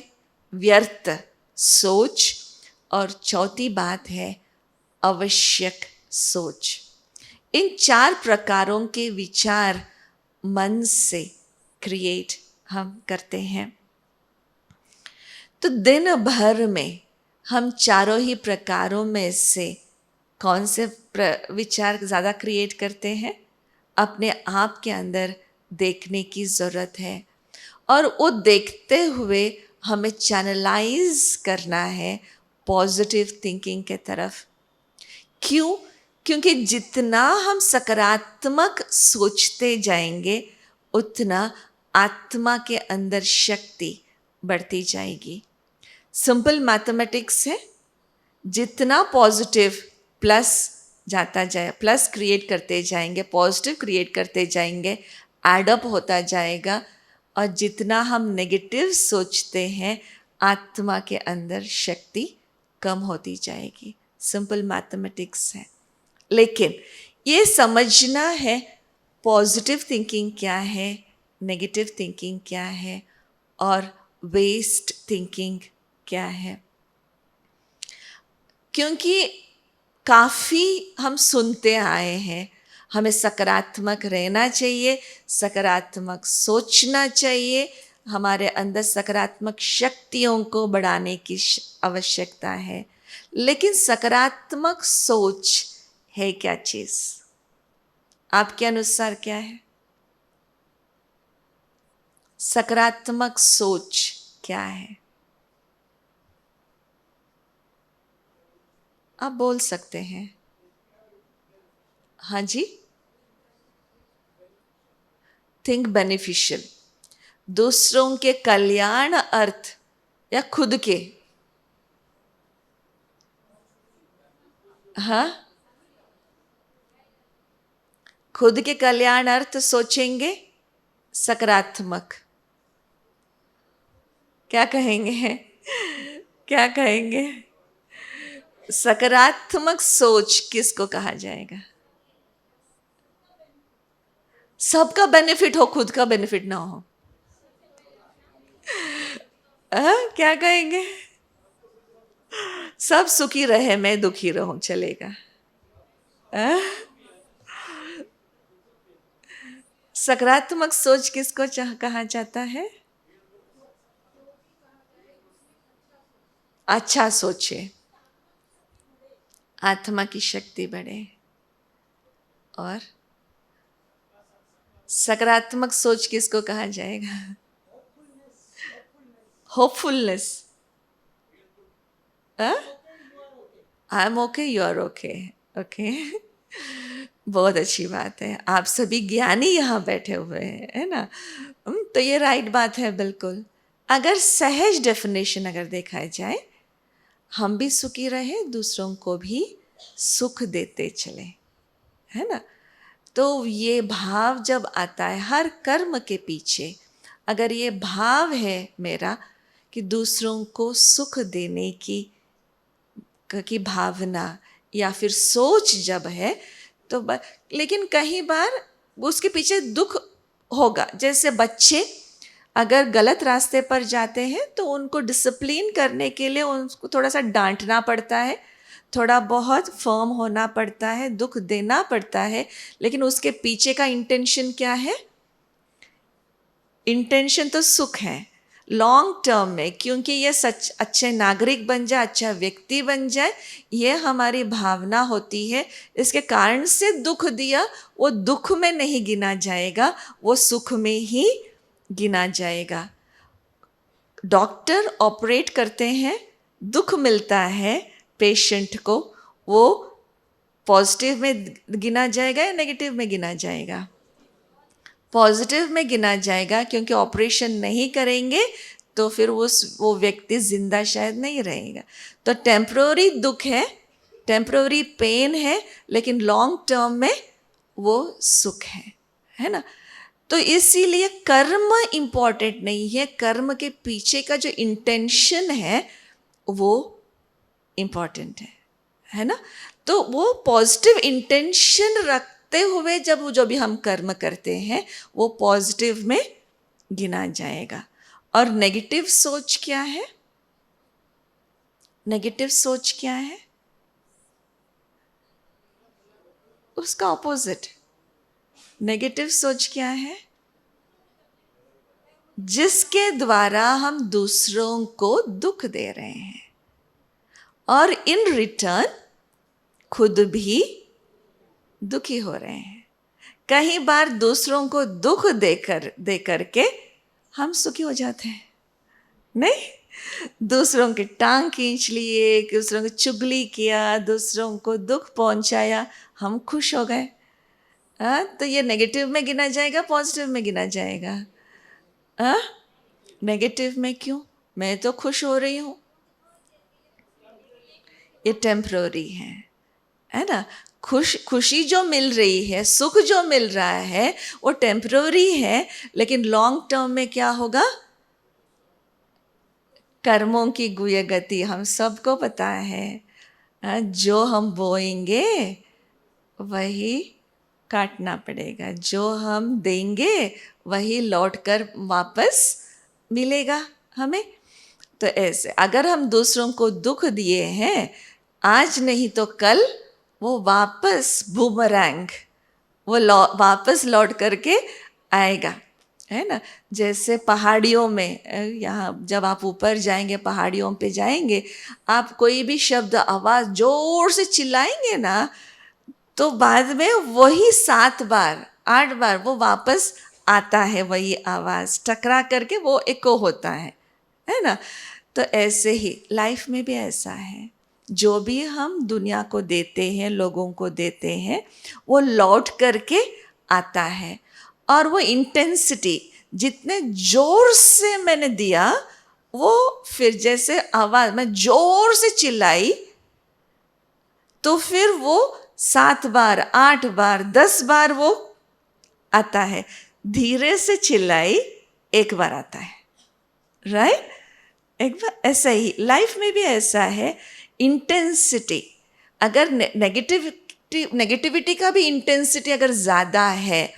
व्यर्थ सोच, और चौथी बात है आवश्यक सोच। इन 4 प्रकारों के विचार मन से क्रिएट हम करते हैं। तो दिन भर में हम चारों ही प्रकारों में से कौन से विचार ज़्यादा क्रिएट करते हैं? अपने आप के अंदर देखने की ज़रूरत है, और वो देखते हुए हमें चैनलाइज करना है पॉजिटिव थिंकिंग के तरफ। क्यों? क्योंकि जितना हम सकारात्मक सोचते जाएंगे उतना आत्मा के अंदर शक्ति बढ़ती जाएगी। सिंपल मैथमेटिक्स है, जितना पॉजिटिव प्लस जाता जाए, प्लस क्रिएट करते जाएंगे, पॉजिटिव क्रिएट करते जाएंगे, एडअप होता जाएगा, और जितना हम नेगेटिव सोचते हैं आत्मा के अंदर शक्ति कम होती जाएगी। सिंपल मैथमेटिक्स है। लेकिन ये समझना है पॉजिटिव थिंकिंग क्या है, नेगेटिव थिंकिंग क्या है, और वेस्ट थिंकिंग क्या है। क्योंकि काफ़ी हम सुनते आए हैं हमें सकारात्मक रहना चाहिए, सकारात्मक सोचना चाहिए, हमारे अंदर सकारात्मक शक्तियों को बढ़ाने की आवश्यकता है। लेकिन सकारात्मक सोच है क्या चीज़? आपके अनुसार क्या है सकारात्मक सोच? क्या है? आप बोल सकते हैं। हाँ जी। थिंक बेनिफिशियल, दूसरों के कल्याण अर्थ या खुद के? हाँ, खुद के कल्याण अर्थ सोचेंगे सकारात्मक। क्या कहेंगे? क्या कहेंगे? सकारात्मक सोच किसको कहा जाएगा? सबका बेनिफिट हो, खुद का बेनिफिट ना हो। क्या कहेंगे? सब सुखी रहे, मैं दुखी रहूं, चलेगा? सकारात्मक सोच किसको कहा जाता है? अच्छा सोचे, आत्मा की शक्ति बढ़े। और सकारात्मक सोच किसको कहा जाएगा? Hopefulness. I am okay, you are okay. Okay, बहुत अच्छी बात है। आप सभी ज्ञानी यहाँ बैठे हुए हैं, है ना? तो ये राइट बात है बिल्कुल। अगर सहज डेफिनेशन अगर देखा जाए, हम भी सुखी रहे, दूसरों को भी सुख देते चले, है ना? तो ये भाव जब आता है हर कर्म के पीछे, अगर ये भाव है मेरा कि दूसरों को सुख देने की भावना या फिर सोच जब है, तो लेकिन कई बार उसके पीछे दुख होगा। जैसे बच्चे अगर गलत रास्ते पर जाते हैं तो उनको डिसिप्लिन करने के लिए उनको थोड़ा सा डांटना पड़ता है, थोड़ा बहुत फर्म होना पड़ता है, दुख देना पड़ता है। लेकिन उसके पीछे का इंटेंशन क्या है? इंटेंशन तो सुख है लॉन्ग टर्म में, क्योंकि ये सच अच्छे नागरिक बन जाए, अच्छा व्यक्ति बन जाए, ये हमारी भावना होती है। इसके कारण से दुख दिया, वो दुख में नहीं गिना जाएगा, वो सुख में ही गिना जाएगा। डॉक्टर ऑपरेट करते हैं, दुख मिलता है पेशेंट को, वो पॉजिटिव में गिना जाएगा या नेगेटिव में गिना जाएगा? पॉजिटिव में गिना जाएगा, क्योंकि ऑपरेशन नहीं करेंगे तो फिर वो व्यक्ति जिंदा शायद नहीं रहेगा। तो टेम्पररी दुख है, टेम्पररी पेन है, लेकिन लॉन्ग टर्म में वो सुख है ना? तो इसीलिए कर्म इम्पॉर्टेंट नहीं है, कर्म के पीछे का जो इंटेंशन है वो इम्पॉर्टेंट है ना? तो वो पॉजिटिव इंटेंशन रखते हुए जब जो भी हम कर्म करते हैं वो पॉजिटिव में गिना जाएगा। और नेगेटिव सोच क्या है? नेगेटिव सोच क्या है? उसका ऑपोजिट। नेगेटिव सोच क्या है? जिसके द्वारा हम दूसरों को दुख दे रहे हैं और इन रिटर्न खुद भी दुखी हो रहे हैं। कई बार दूसरों को दुख देकर के हम सुखी हो जाते हैं, नहीं? दूसरों की टांग खींच लिए, दूसरों की चुगली किया, दूसरों को दुख पहुंचाया, हम खुश हो गए। तो ये नेगेटिव में गिना जाएगा, पॉजिटिव में गिना जाएगा? नेगेटिव में क्यों? मैं तो खुश हो रही हूँ। ये टेम्पररी है ना? खुशी जो मिल रही है, सुख जो मिल रहा है, वो टेम्पररी है, लेकिन लॉन्ग टर्म में क्या होगा? कर्मों की गुय गति हम सबको पता है। जो हम बोएंगे वही काटना पड़ेगा, जो हम देंगे वही लौटकर वापस मिलेगा हमें। तो ऐसे अगर हम दूसरों को दुख दिए हैं, आज नहीं तो कल वो वापस बूमरैंग, वो वापस लौट करके आएगा, है ना? जैसे पहाड़ियों में, यहाँ जब आप ऊपर जाएंगे, पहाड़ियों पे जाएंगे, आप कोई भी शब्द आवाज़ जोर से चिल्लाएंगे ना, तो बाद में वही 7 बार 8 बार वो वापस आता है, वही आवाज़ टकरा करके वो एको होता है ना? तो ऐसे ही लाइफ में भी ऐसा है, जो भी हम दुनिया को देते हैं, लोगों को देते हैं, वो लौट करके आता है। और वो इंटेंसिटी, जितने जोर से मैंने दिया, वो फिर जैसे आवाज़ मैं जोर से चिल्लाई, तो फिर वो 7 बार 8 बार 10 बार वो आता है। धीरे से चिल्लाई, एक बार आता है, राइट? एक बार। ऐसा ही लाइफ में भी ऐसा है, इंटेंसिटी अगर नेगेटिविटी का भी इंटेंसिटी अगर ज़्यादा है,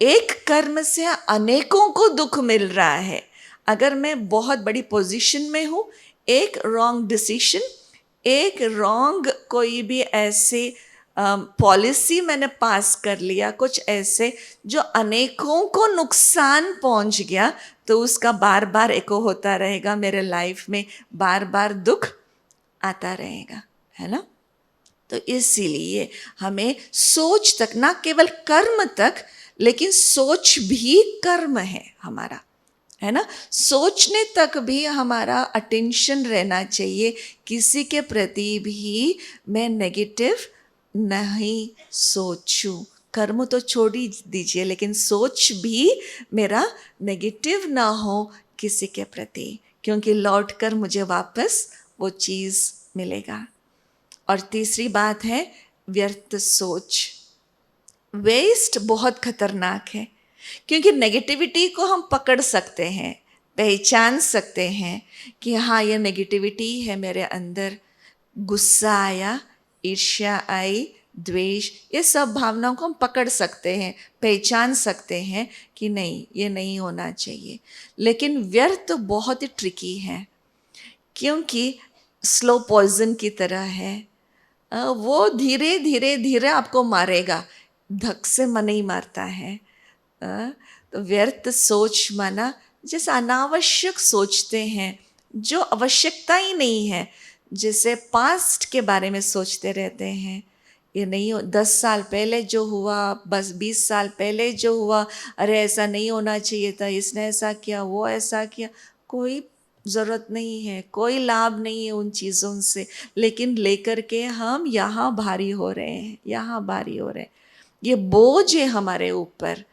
एक कर्म से अनेकों को दुख मिल रहा है। अगर मैं बहुत बड़ी पोजीशन में हूँ, एक रॉन्ग डिसीजन, एक रॉन्ग कोई भी ऐसे पॉलिसी मैंने पास कर लिया, कुछ ऐसे जो अनेकों को नुकसान पहुंच गया, तो उसका बार बार एको होता रहेगा मेरे लाइफ में, बार बार दुख आता रहेगा, है ना? तो इसीलिए हमें सोच तक, ना केवल कर्म तक, लेकिन सोच भी कर्म है हमारा, है ना? सोचने तक भी हमारा अटेंशन रहना चाहिए, किसी के प्रति भी मैं नेगेटिव नहीं सोचूं। कर्म तो छोड़ ही दीजिए, लेकिन सोच भी मेरा नेगेटिव ना हो किसी के प्रति, क्योंकि लौट कर मुझे वापस वो चीज़ मिलेगा। और तीसरी बात है व्यर्थ सोच। वेस्ट बहुत खतरनाक है, क्योंकि नेगेटिविटी को हम पकड़ सकते हैं, पहचान सकते हैं कि हाँ, ये नेगेटिविटी है मेरे अंदर। गुस्सा आया, ईर्ष्या आई, द्वेष, ये सब भावनाओं को हम पकड़ सकते हैं, पहचान सकते हैं कि नहीं, ये नहीं होना चाहिए। लेकिन व्यर्थ बहुत ही ट्रिकी है, क्योंकि स्लो पॉइजन की तरह है। वो धीरे धीरे धीरे आपको मारेगा, धक से मन नहीं मारता है। तो व्यर्थ सोच माना जैसे अनावश्यक सोचते हैं, जो आवश्यकता ही नहीं है। जैसे पास्ट के बारे में सोचते रहते हैं, ये नहीं हो, 10 साल पहले जो हुआ, बस 20 साल पहले जो हुआ, अरे ऐसा नहीं होना चाहिए था, इसने ऐसा किया, वो ऐसा किया। कोई ज़रूरत नहीं है, कोई लाभ नहीं है उन चीज़ों से, लेकिन लेकर के हम यहाँ भारी हो रहे हैं, यहाँ भारी हो रहे हैं। ये बोझ है हमारे ऊपर।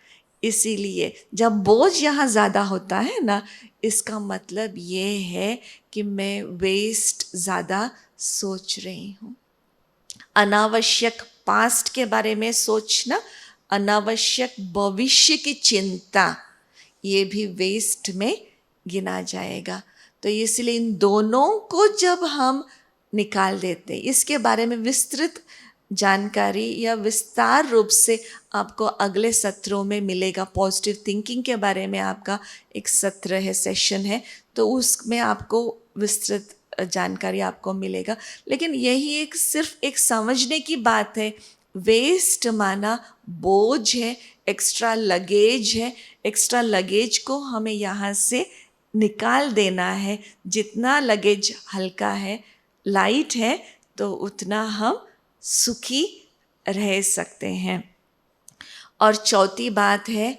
इसीलिए जब बोझ यहाँ ज़्यादा होता है ना, इसका मतलब ये है कि मैं वेस्ट ज़्यादा सोच रही हूँ। अनावश्यक पास्ट के बारे में सोचना, अनावश्यक भविष्य की चिंता, ये भी वेस्ट में गिना जाएगा। तो इसलिए इन दोनों को जब हम निकाल देते, इसके बारे में विस्तृत जानकारी या विस्तार रूप से आपको अगले सत्रों में मिलेगा। पॉजिटिव थिंकिंग के बारे में आपका एक सत्र है, सेशन है, तो उसमें आपको विस्तृत जानकारी आपको मिलेगा। लेकिन यही एक सिर्फ एक समझने की बात है। वेस्ट माना बोझ है, एक्स्ट्रा लगेज है। एक्स्ट्रा लगेज को हमें यहाँ से निकाल देना है। जितना लगेज हल्का है, लाइट है, तो उतना हम सुखी रह सकते हैं। और चौथी बात है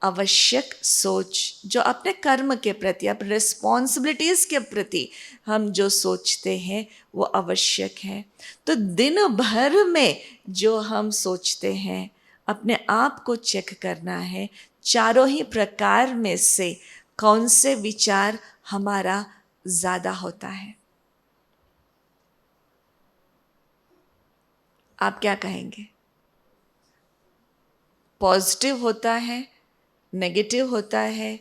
आवश्यक सोच, जो अपने कर्म के प्रति, अपने रिस्पॉन्सिबिलिटीज़ के प्रति हम जो सोचते हैं वो आवश्यक है। तो दिन भर में जो हम सोचते हैं अपने आप को चेक करना है, चारों ही प्रकार में से कौन से विचार हमारा ज़्यादा होता है। आप क्या कहेंगे? पॉजिटिव होता है, नेगेटिव होता है,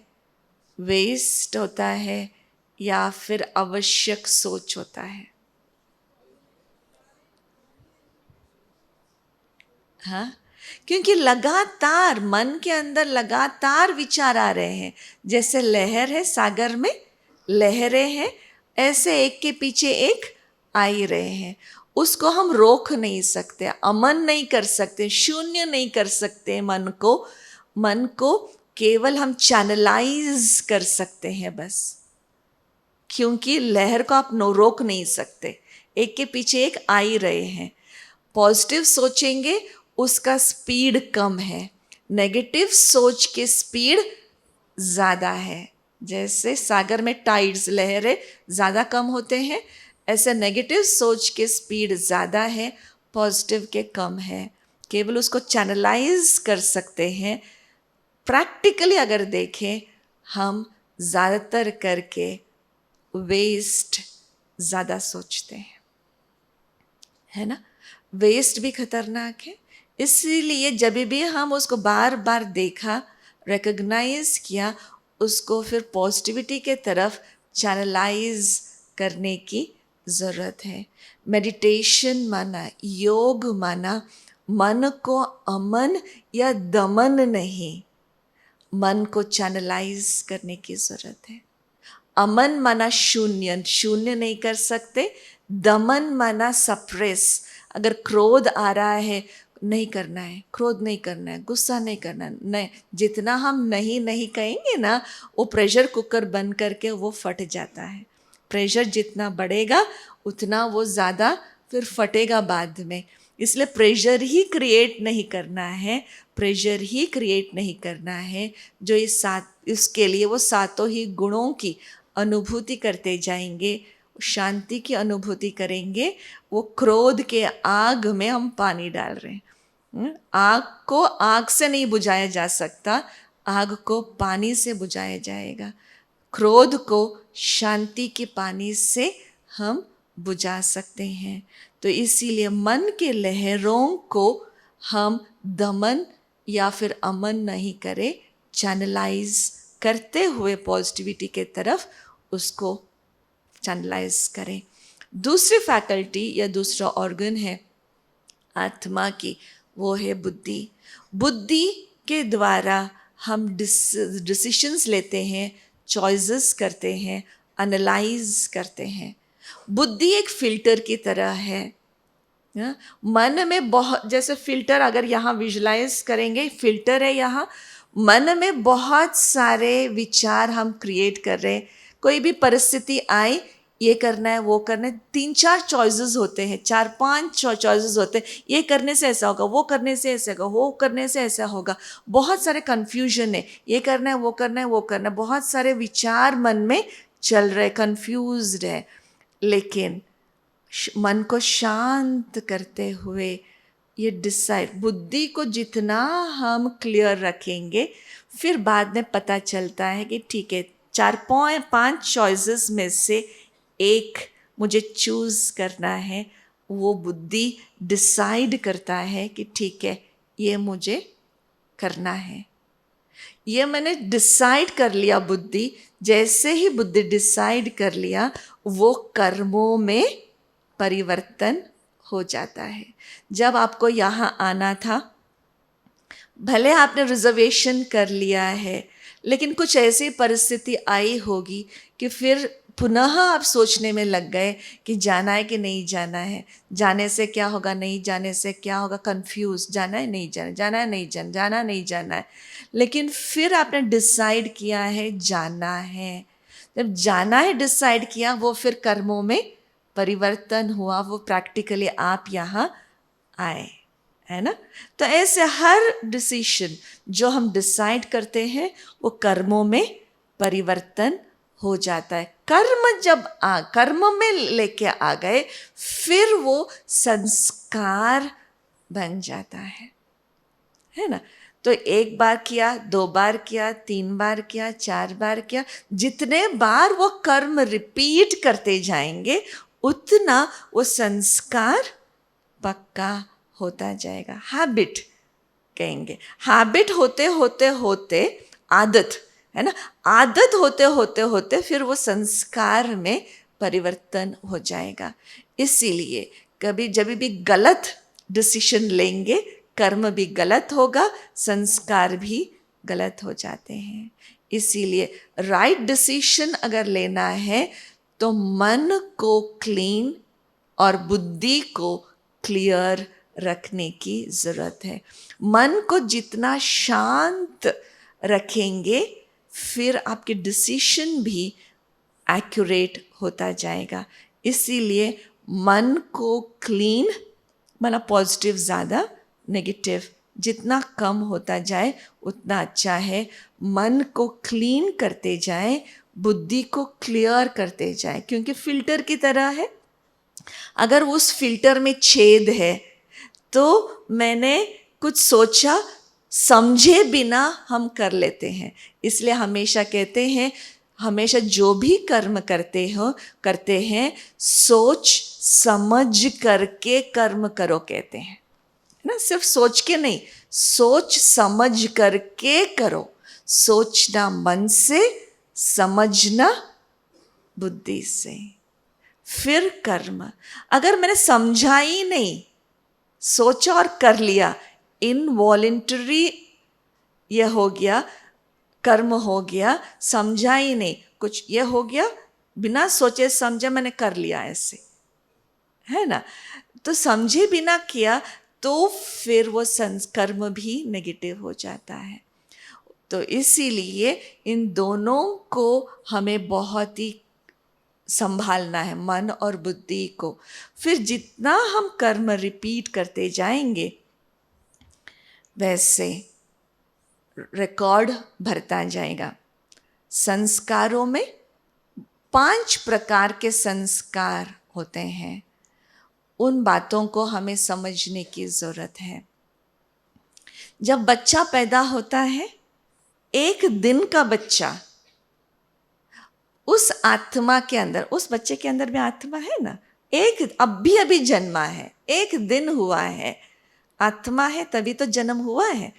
वेस्ट होता है, या फिर आवश्यक सोच होता है? हाँ, क्योंकि लगातार मन के अंदर लगातार विचार आ रहे हैं। जैसे लहर है, सागर में लहरें हैं, ऐसे एक के पीछे एक आ ही रहे हैं। उसको हम रोक नहीं सकते, अमन नहीं कर सकते, शून्य नहीं कर सकते मन को केवल हम चैनलाइज कर सकते हैं बस। क्योंकि लहर को आप रोक नहीं सकते, एक के पीछे एक आ ही रहे हैं। पॉजिटिव सोचेंगे उसका स्पीड कम है, नेगेटिव सोच के स्पीड ज़्यादा है। जैसे सागर में टाइड्स, लहरें ज़्यादा कम होते हैं, ऐसे नेगेटिव सोच के स्पीड ज़्यादा है, पॉजिटिव के कम है। केवल उसको चैनलाइज कर सकते हैं। प्रैक्टिकली अगर देखें, हम ज़्यादातर करके वेस्ट ज़्यादा सोचते हैं, है ना। वेस्ट भी खतरनाक है, इसीलिए जब भी हम उसको बार बार देखा, रिकग्नाइज किया, उसको फिर पॉजिटिविटी के तरफ चैनलाइज करने की ज़रूरत है। मेडिटेशन माना, योग माना, मन को अमन या दमन नहीं, मन को चैनलाइज करने की ज़रूरत है। अमन माना शून्य, शून्य नहीं कर सकते। दमन माना सप्रेस। अगर क्रोध आ रहा है, नहीं करना है, क्रोध नहीं करना है, गुस्सा नहीं करना है, नहीं। जितना हम नहीं नहीं कहेंगे ना, वो प्रेशर कुकर बन करके वो फट जाता है। प्रेशर जितना बढ़ेगा उतना वो ज़्यादा फिर फटेगा बाद में। इसलिए प्रेशर ही क्रिएट नहीं करना है, प्रेशर ही क्रिएट नहीं करना है। जो इसके लिए वो सातों ही गुणों की अनुभूति करते जाएंगे, शांति की अनुभूति करेंगे। वो क्रोध के आग में हम पानी डाल रहे हैं। आग को आग से नहीं बुझाया जा सकता, आग को पानी से बुझाया जाएगा। क्रोध को शांति के पानी से हम बुझा सकते हैं। तो इसीलिए मन के लहरों को हम दमन या फिर अमन नहीं करें, चैनलाइज करते हुए पॉजिटिविटी के तरफ उसको चैनलाइज करें। दूसरी फैकल्टी या दूसरा ऑर्गन है आत्मा की, वो है बुद्धि। बुद्धि के द्वारा हम डिसीशंस लेते हैं, चॉइसेस करते हैं, एनालाइज करते हैं। बुद्धि एक फिल्टर की तरह है। मन में बहुत, जैसे फिल्टर अगर यहाँ विजुलाइज करेंगे, फिल्टर है यहाँ। मन में बहुत सारे विचार हम क्रिएट कर रहे हैं। कोई भी परिस्थिति आए, ये करना है, वो करना है, 3-4 चॉइसेस होते हैं, 4-5 चॉइसेस होते हैं। ये करने से ऐसा होगा, वो करने से ऐसा होगा, वो करने से ऐसा होगा। बहुत सारे कन्फ्यूजन है, ये करना है, वो करना है, वो करना है। बहुत सारे विचार मन में चल रहे, कन्फ्यूज्ड है। लेकिन मन को शांत करते हुए ये डिसाइड, बुद्धि को जितना हम क्लियर रखेंगे, फिर बाद में पता चलता है कि ठीक है, 4-5 चॉइसेस में से एक मुझे चूज़ करना है। वो बुद्धि डिसाइड करता है कि ठीक है, ये मुझे करना है। ये मैंने डिसाइड कर लिया। बुद्धि, जैसे ही बुद्धि डिसाइड कर लिया, वो कर्मों में परिवर्तन हो जाता है। जब आपको यहाँ आना था, भले आपने रिजर्वेशन कर लिया है, लेकिन कुछ ऐसी परिस्थिति आई होगी कि फिर पुनः आप सोचने में लग गए कि जाना है कि नहीं जाना है, जाने से क्या होगा, नहीं जाने से क्या होगा, कंफ्यूज, जाना है नहीं जाना, जाना है नहीं जाना, जाना नहीं जाना है। लेकिन फिर आपने डिसाइड किया है जाना है। जब जाना है डिसाइड किया, वो फिर कर्मों में परिवर्तन हुआ, वो प्रैक्टिकली आप यहाँ आए, है ना। तो ऐसे हर डिसीजन जो हम डिसाइड करते हैं वो कर्मों में परिवर्तन हो जाता है। कर्म में लेके आ गए, फिर वो संस्कार बन जाता है ना। तो एक बार किया, 2 बार किया, 3 बार किया, 4 बार किया, जितने बार वो कर्म रिपीट करते जाएंगे उतना वो संस्कार पक्का होता जाएगा। हैबिट कहेंगे, हैबिट होते होते होते आदत, है ना। आदत होते होते होते फिर वो संस्कार में परिवर्तन हो जाएगा। इसीलिए कभी जब भी गलत डिसीजन लेंगे, कर्म भी गलत होगा, संस्कार भी गलत हो जाते हैं। इसीलिए राइट डिसीजन अगर लेना है तो मन को क्लीन और बुद्धि को क्लियर रखने की ज़रूरत है। मन को जितना शांत रखेंगे फिर आपके डिसीजन भी एक्यूरेट होता जाएगा। इसीलिए मन को क्लीन, मतलब पॉजिटिव ज़्यादा, नेगेटिव जितना कम होता जाए उतना अच्छा है। मन को क्लीन करते जाए, बुद्धि को क्लियर करते जाए, क्योंकि फिल्टर की तरह है। अगर उस फिल्टर में छेद है तो मैंने कुछ सोचा समझे बिना हम कर लेते हैं। इसलिए हमेशा कहते हैं, हमेशा जो भी कर्म करते हैं सोच समझ करके कर्म करो, कहते हैं ना। सिर्फ सोच के नहीं, सोच समझ करके करो। सोचना मन से, समझना बुद्धि से, फिर कर्म। अगर मैंने समझा ही नहीं, सोचा और कर लिया, इनवॉलेंटरी ये हो गया, कर्म हो गया। समझा ही नहीं, कुछ ये हो गया, बिना सोचे समझे मैंने कर लिया, ऐसे, है ना। तो समझे बिना किया तो फिर वो कर्म भी नेगेटिव हो जाता है। तो इसीलिए इन दोनों को हमें बहुत ही संभालना है, मन और बुद्धि को। फिर जितना हम कर्म रिपीट करते जाएंगे वैसे रिकॉर्ड भरता जाएगा। संस्कारों में 5 प्रकार के संस्कार होते हैं। उन बातों को हमें समझने की ज़रूरत है। जब बच्चा पैदा होता है, 1 दिन का बच्चा, उस आत्मा के अंदर, उस बच्चे के अंदर भी आत्मा है ना। अभी जन्मा है, 1 दिन हुआ है, आत्मा है, तभी तो जन्म हुआ है।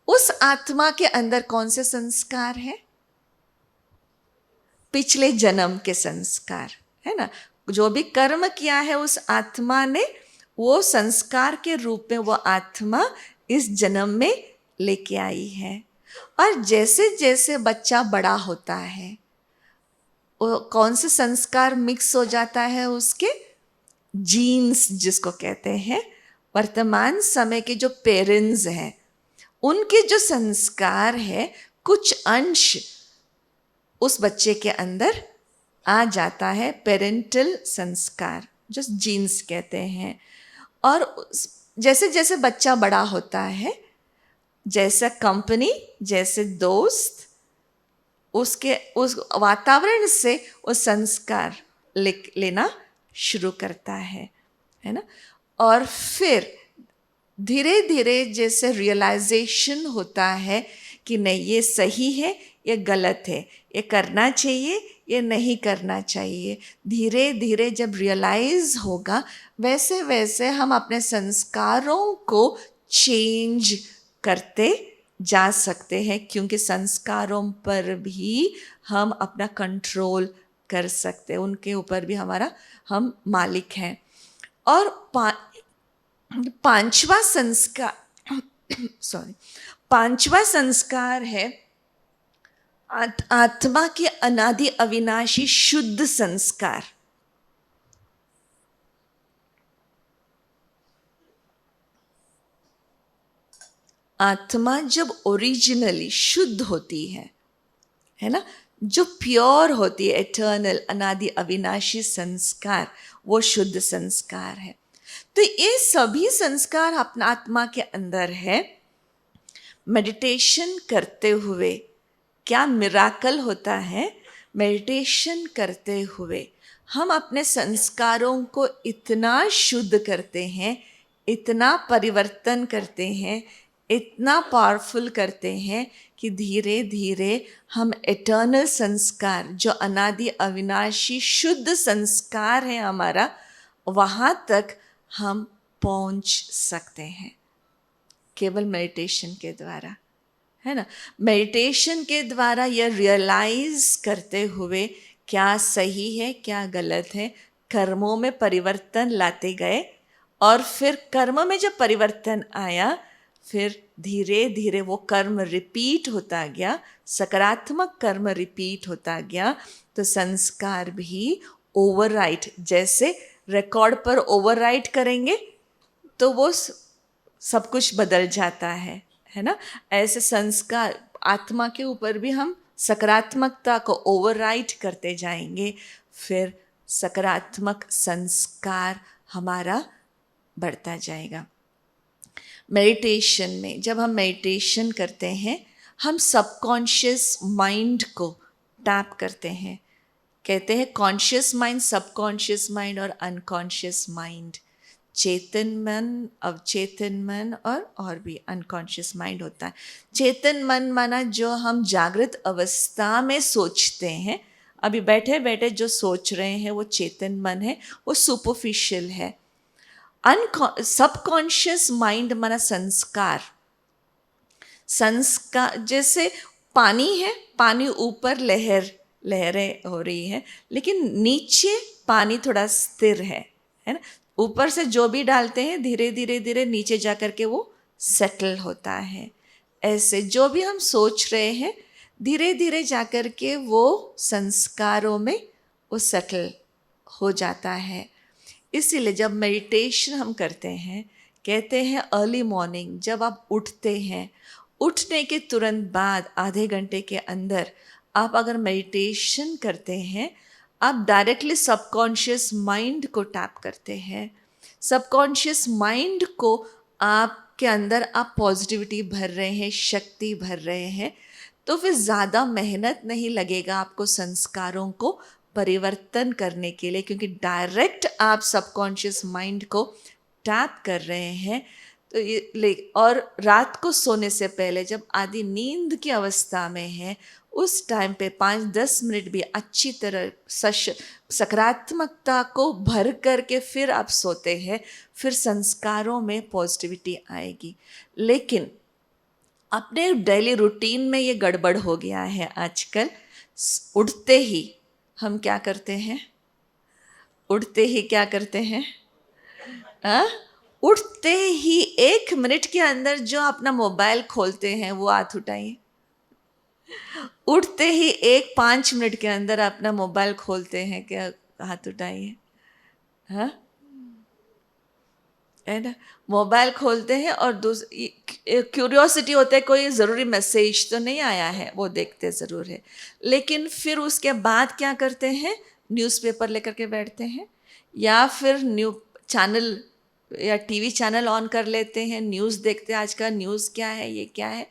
उस आत्मा के अंदर कौन से संस्कार है? पिछले जन्म के संस्कार, है ना। जो भी कर्म किया है उस आत्मा ने, वो संस्कार के रूप में वो आत्मा इस जन्म में लेके आई है। और जैसे जैसे बच्चा बड़ा होता है, कौन से संस्कार मिक्स हो जाता है? उसके जीन्स जिसको कहते हैं। वर्तमान समय के जो पेरेंट्स हैं उनके जो संस्कार है, कुछ अंश उस बच्चे के अंदर आ जाता है, पेरेंटल संस्कार जो जीन्स कहते हैं। और जैसे जैसे बच्चा बड़ा होता है, जैसा कंपनी, जैसे दोस्त, उस वातावरण से वो संस्कार लेना शुरू करता है ना। और फिर धीरे धीरे जैसे रियलाइजेशन होता है कि नहीं, ये सही है, ये गलत है, ये करना चाहिए, ये नहीं करना चाहिए, धीरे धीरे जब रियलाइज होगा वैसे वैसे हम अपने संस्कारों को चेंज करते जा सकते हैं। क्योंकि संस्कारों पर भी हम अपना कंट्रोल कर सकते हैं, उनके ऊपर भी हम मालिक हैं। और पांचवा संस्कार है आत्मा के अनादि अविनाशी शुद्ध संस्कार। आत्मा जब ओरिजिनली शुद्ध होती है ना, जो प्योर होती है, एटर्नल अनादि अविनाशी संस्कार, वो शुद्ध संस्कार है। तो ये सभी संस्कार अपना आत्मा के अंदर है। मेडिटेशन करते हुए क्या मिराकल होता है, मेडिटेशन करते हुए हम अपने संस्कारों को इतना शुद्ध करते हैं, इतना परिवर्तन करते हैं, इतना पावरफुल करते हैं कि धीरे धीरे हम एटर्नल संस्कार, जो अनादि अविनाशी शुद्ध संस्कार है हमारा, वहाँ तक हम पहुँच सकते हैं केवल मेडिटेशन के द्वारा, है ना। मेडिटेशन के द्वारा यह रियलाइज करते हुए क्या सही है क्या गलत है, कर्मों में परिवर्तन लाते गए, और फिर कर्म में जब परिवर्तन आया फिर धीरे धीरे वो कर्म रिपीट होता गया, सकारात्मक कर्म रिपीट होता गया, तो संस्कार भी ओवरराइट, जैसे रिकॉर्ड पर ओवरराइट करेंगे तो वो सब कुछ बदल जाता है ना। ऐसे संस्कार आत्मा के ऊपर भी हम सकारात्मकता को ओवरराइट करते जाएंगे, फिर सकारात्मक संस्कार हमारा बढ़ता जाएगा। मेडिटेशन में जब हम मेडिटेशन करते हैं, हम सबकॉन्शियस माइंड को टैप करते हैं। कहते हैं कॉन्शियस माइंड, सबकॉन्शियस माइंड और अनकॉन्शियस माइंड। चेतन मन, अवचेतन मन और भी अनकॉन्शियस माइंड होता है। चेतन मन माना जो हम जागृत अवस्था में सोचते हैं, अभी बैठे बैठे जो सोच रहे हैं वो चेतन मन है, वो सुपरफिशियल है। सबकॉन्शियस माइंड माना संस्कार। संस्कार जैसे पानी है, पानी ऊपर लहरें हो रही है, लेकिन नीचे पानी थोड़ा स्थिर है ना। ऊपर से जो भी डालते हैं धीरे धीरे धीरे नीचे जा कर के वो सेटल होता है। ऐसे जो भी हम सोच रहे हैं धीरे धीरे जा कर के वो संस्कारों में वो सेटल हो जाता है। इसीलिए जब मेडिटेशन हम करते हैं, कहते हैं अर्ली मॉर्निंग जब आप उठते हैं, उठने के तुरंत बाद आधे घंटे के अंदर आप अगर मेडिटेशन करते हैं, आप डायरेक्टली सबकॉन्शियस माइंड को टैप करते हैं। सबकॉन्शियस माइंड को आपके अंदर आप पॉजिटिविटी भर रहे हैं, शक्ति भर रहे हैं, तो फिर ज़्यादा मेहनत नहीं लगेगा आपको संस्कारों को परिवर्तन करने के लिए, क्योंकि डायरेक्ट आप सबकॉन्शियस माइंड को टैप कर रहे हैं। तो ये और रात को सोने से पहले जब आधी नींद की अवस्था में है, उस टाइम पे 5-10 मिनट भी अच्छी तरह सकारात्मकता को भर करके फिर आप सोते हैं, फिर संस्कारों में पॉजिटिविटी आएगी। लेकिन अपने डेली रूटीन में ये गड़बड़ हो गया है आजकल। उठते ही हम क्या करते हैं, उठते ही क्या करते हैं, उठते ही 1 मिनट के अंदर जो अपना मोबाइल खोलते हैं वो हाथ उठाइए। उठते ही 5 मिनट के अंदर अपना मोबाइल खोलते हैं क्या, हाथ उठाइए। हाँ, है ना। मोबाइल खोलते हैं और क्यूरियोसिटी होता है, कोई ज़रूरी मैसेज तो नहीं आया है, वो देखते ज़रूर है। लेकिन फिर उसके बाद क्या करते हैं, न्यूज़पेपर लेकर के बैठते हैं, या फिर चैनल या टीवी चैनल ऑन कर लेते हैं, न्यूज़ देखते हैं, आज का न्यूज़ क्या है, ये क्या है।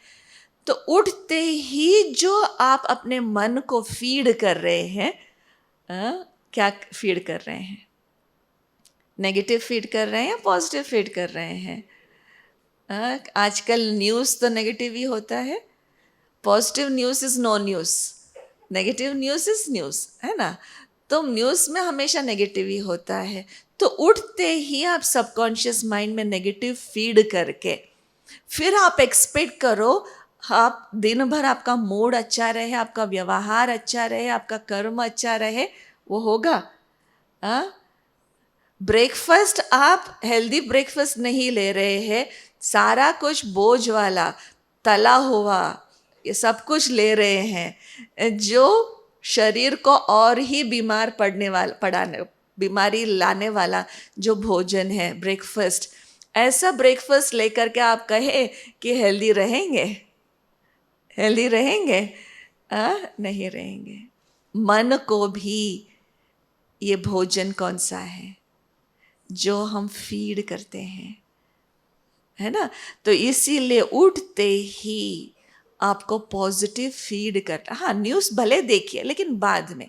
तो उठते ही जो आप अपने मन को फीड कर रहे हैं, क्या फीड कर रहे हैं, नेगेटिव फीड कर रहे हैं या पॉजिटिव फीड कर रहे हैं। आजकल न्यूज़ तो नेगेटिव ही होता है। Positive news is no news, negative news is news, है ना। तो न्यूज़ में हमेशा नेगेटिव ही होता है। तो उठते ही आप सबकॉन्शियस माइंड में नेगेटिव फीड करके फिर आप एक्सपेक्ट करो आप दिन भर आपका मूड अच्छा रहे, आपका व्यवहार अच्छा रहे, आपका कर्म अच्छा रहे, वो होगा। ब्रेकफास्ट आप हेल्दी ब्रेकफास्ट नहीं ले रहे हैं, सारा कुछ बोझ वाला तला हुआ ये सब कुछ ले रहे हैं, जो शरीर को और ही बीमार बीमारी लाने वाला जो भोजन है ब्रेकफास्ट। ऐसा ब्रेकफास्ट लेकर के आप कहे कि हेल्दी रहेंगे, हेल्दी रहेंगे, नहीं रहेंगे। मन को भी ये भोजन कौन सा है, जो हम फीड करते हैं, है ना। तो इसीलिए उठते ही आपको पॉजिटिव फीड करना, हाँ न्यूज़ भले देखिए लेकिन बाद में,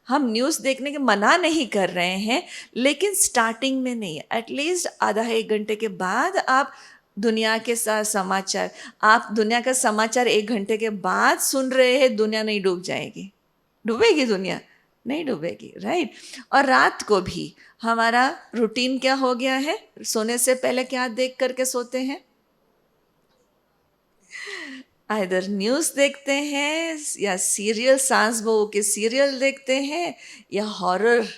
हम न्यूज़ देखने के मना नहीं कर रहे हैं, लेकिन स्टार्टिंग में नहीं, एटलीस्ट आधा एक घंटे के बाद आप दुनिया के साथ समाचार, आप दुनिया का समाचार एक घंटे के बाद सुन रहे हैं, दुनिया नहीं डूब जाएगी? डूबेगी दुनिया? नहीं डूबेगी, राइट। और रात को भी हमारा रूटीन क्या हो गया है, सोने से पहले क्या देख करके सोते हैं? आइदर न्यूज़ देखते हैं या सीरियल, सास बहू के सीरियल देखते हैं, या हॉरर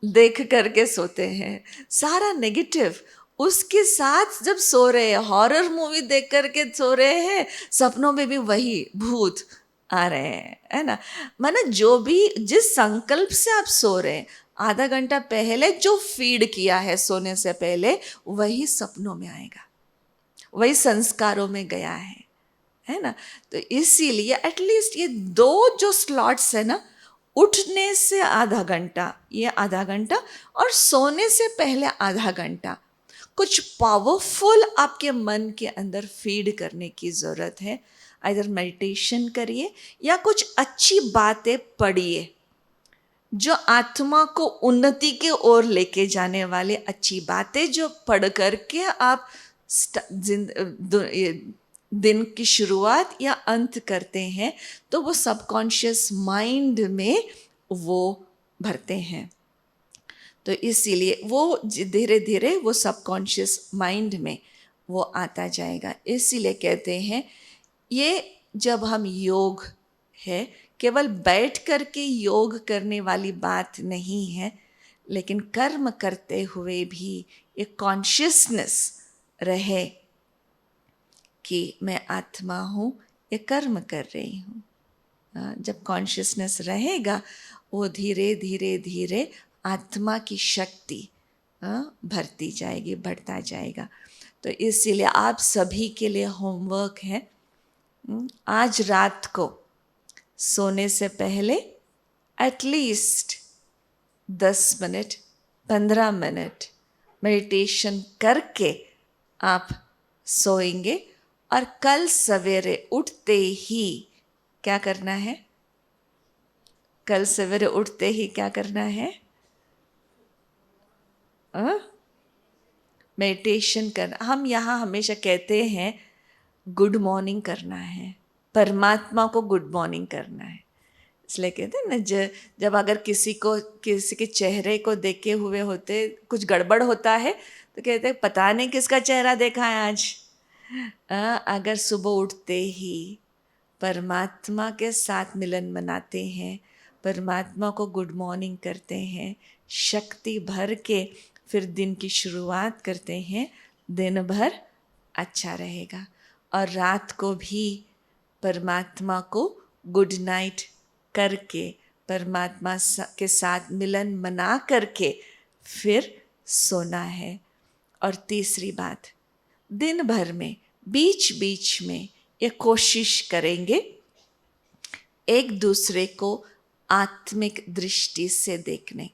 देख करके सोते हैं, सारा नेगेटिव। उसके साथ जब सो रहे हैं, हॉरर मूवी देख करके सो रहे हैं, सपनों में भी वही भूत आ रहे हैं, है ना। माना जो भी, जिस संकल्प से आप सो रहे हैं, आधा घंटा पहले जो फीड किया है सोने से पहले, वही सपनों में आएगा, वही संस्कारों में गया है ना। तो इसीलिए एटलीस्ट ये दो जो स्लॉट्स है ना, उठने से आधा घंटा, ये आधा घंटा, और सोने से पहले आधा घंटा, कुछ पावरफुल आपके मन के अंदर फीड करने की ज़रूरत है। इधर मेडिटेशन करिए या कुछ अच्छी बातें पढ़िए, जो आत्मा को उन्नति की ओर लेके जाने वाले अच्छी बातें जो पढ़ करके आप दिन की शुरुआत या अंत करते हैं, तो वो सबकॉन्शियस माइंड में वो भरते हैं। तो इसीलिए वो धीरे धीरे वो सबकॉन्शियस माइंड में वो आता जाएगा। इसीलिए कहते हैं ये जब हम योग है, केवल बैठ करके योग करने वाली बात नहीं है, लेकिन कर्म करते हुए भी एक कॉन्शियसनेस रहे कि मैं आत्मा हूँ, ये कर्म कर रही हूँ। जब कॉन्शियसनेस रहेगा, वो धीरे धीरे धीरे आत्मा की शक्ति भरती जाएगी, बढ़ता जाएगा। तो इसीलिए आप सभी के लिए होमवर्क है, आज रात को सोने से पहले एटलीस्ट 10 मिनट 15 मिनट मेडिटेशन करके आप सोएंगे, और कल सवेरे उठते ही क्या करना है? कल सवेरे उठते ही क्या करना है? मेडिटेशन करना। हम यहाँ हमेशा कहते हैं गुड मॉर्निंग करना है, परमात्मा को गुड मॉर्निंग करना है। इसलिए कहते हैं ना, जब अगर किसी के चेहरे को देखे हुए होते कुछ गड़बड़ होता है, तो कहते हैं पता नहीं किसका चेहरा देखा है आज। अगर सुबह उठते ही परमात्मा के साथ मिलन मनाते हैं, परमात्मा को गुड मॉर्निंग करते हैं, शक्ति भर के फिर दिन की शुरुआत करते हैं, दिन भर अच्छा रहेगा। और रात को भी परमात्मा को गुड नाइट करके, परमात्मा के साथ मिलन मना करके फिर सोना है। और तीसरी बात, दिन भर में बीच बीच में ये कोशिश करेंगे एक दूसरे को आत्मिक दृष्टि से देखने की।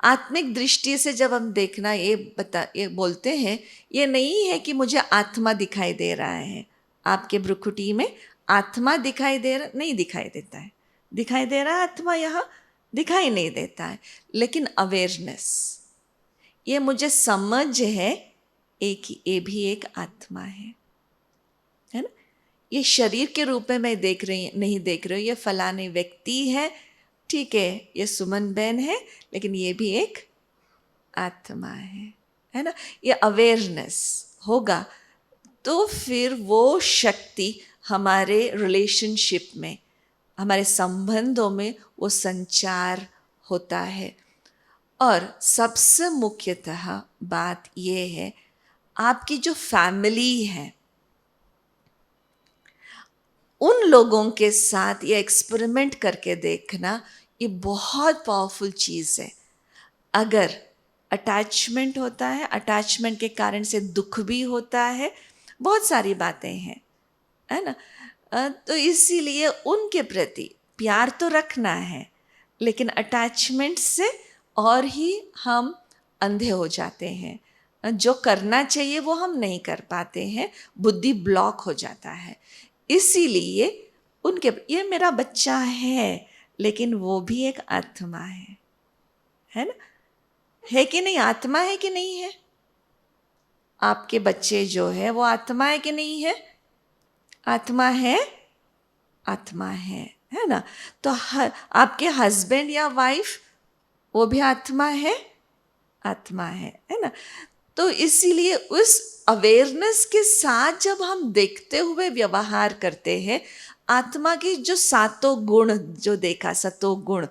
आत्मिक दृष्टि से जब हम देखना, ये बोलते हैं, ये नहीं है कि मुझे आत्मा दिखाई दे रहा है। आपके भ्रुकुटी में आत्मा दिखाई दे रहा नहीं, दिखाई देता है, दिखाई दे रहा है आत्मा, यहाँ दिखाई नहीं देता है, लेकिन अवेयरनेस, ये मुझे समझ है ये भी एक आत्मा है ना। ये शरीर के रूप में मैं नहीं देख रही हूँ, ये फलाने व्यक्ति है, ठीक है, ये सुमन बहन है, लेकिन ये भी एक आत्मा है ना। ये अवेयरनेस होगा तो फिर वो शक्ति हमारे रिलेशनशिप में, हमारे संबंधों में वो संचार होता है। और सबसे मुख्यतः बात ये है, आपकी जो फैमिली है, उन लोगों के साथ ये एक्सपेरिमेंट करके देखना, ये बहुत पावरफुल चीज़ है। अगर अटैचमेंट होता है, अटैचमेंट के कारण से दुख भी होता है, बहुत सारी बातें हैं, है ना। तो इसीलिए उनके प्रति प्यार तो रखना है, लेकिन अटैचमेंट से और ही हम अंधे हो जाते हैं। जो करना चाहिए वो हम नहीं कर पाते हैं, बुद्धि ब्लॉक हो जाता है। इसीलिए उनके, ये मेरा बच्चा है लेकिन वो भी एक आत्मा है ना? है कि नहीं? आत्मा है कि नहीं है? आपके बच्चे जो है वो आत्मा है कि नहीं है? आत्मा है, आत्मा है ना? तो आपके हस्बैंड या वाइफ वो भी आत्मा है, आत्मा है ना? तो इसीलिए उस अवेयरनेस के साथ जब हम देखते हुए व्यवहार करते हैं, आत्मा की जो सातों गुण जो देखा, सतों गुण,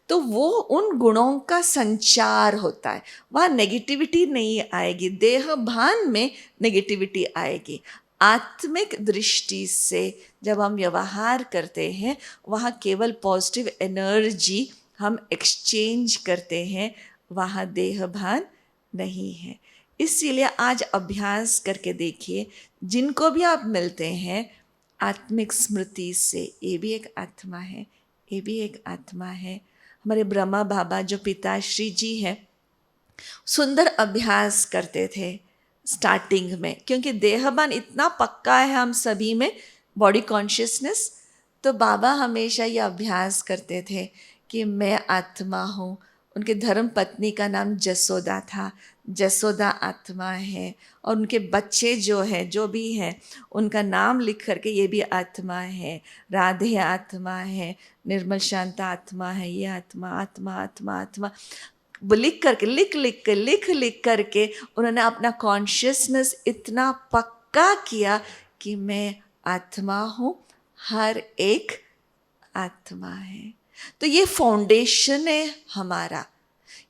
तो वो उन गुणों का संचार होता है। वहाँ नेगेटिविटी नहीं आएगी, देह भान में नेगेटिविटी आएगी। आत्मिक दृष्टि से जब हम व्यवहार करते हैं, वहाँ केवल पॉजिटिव एनर्जी हम एक्सचेंज करते हैं, वहाँ देह भान नहीं है। इसीलिए आज अभ्यास करके देखिए, जिनको भी आप मिलते हैं आत्मिक स्मृति से, ये भी एक आत्मा है, ये भी एक आत्मा है। हमारे ब्रह्मा बाबा जो पिताश्री जी हैं, सुंदर अभ्यास करते थे स्टार्टिंग में, क्योंकि देहभान इतना पक्का है हम सभी में, बॉडी कॉन्शियसनेस। तो बाबा हमेशा ये अभ्यास करते थे कि मैं आत्मा हूँ। उनके धर्म पत्नी का नाम जसोदा था, जसोदा आत्मा है। और उनके बच्चे जो है, जो भी हैं, उनका नाम लिख करके ये भी आत्मा है, राधे आत्मा है, निर्मल शांत आत्मा है, ये आत्मा आत्मा आत्मा आत्मा लिख करके, लिख करके उन्होंने अपना कॉन्शियसनेस इतना पक्का किया कि मैं आत्मा हूँ, हर एक आत्मा है। तो ये फाउंडेशन है हमारा।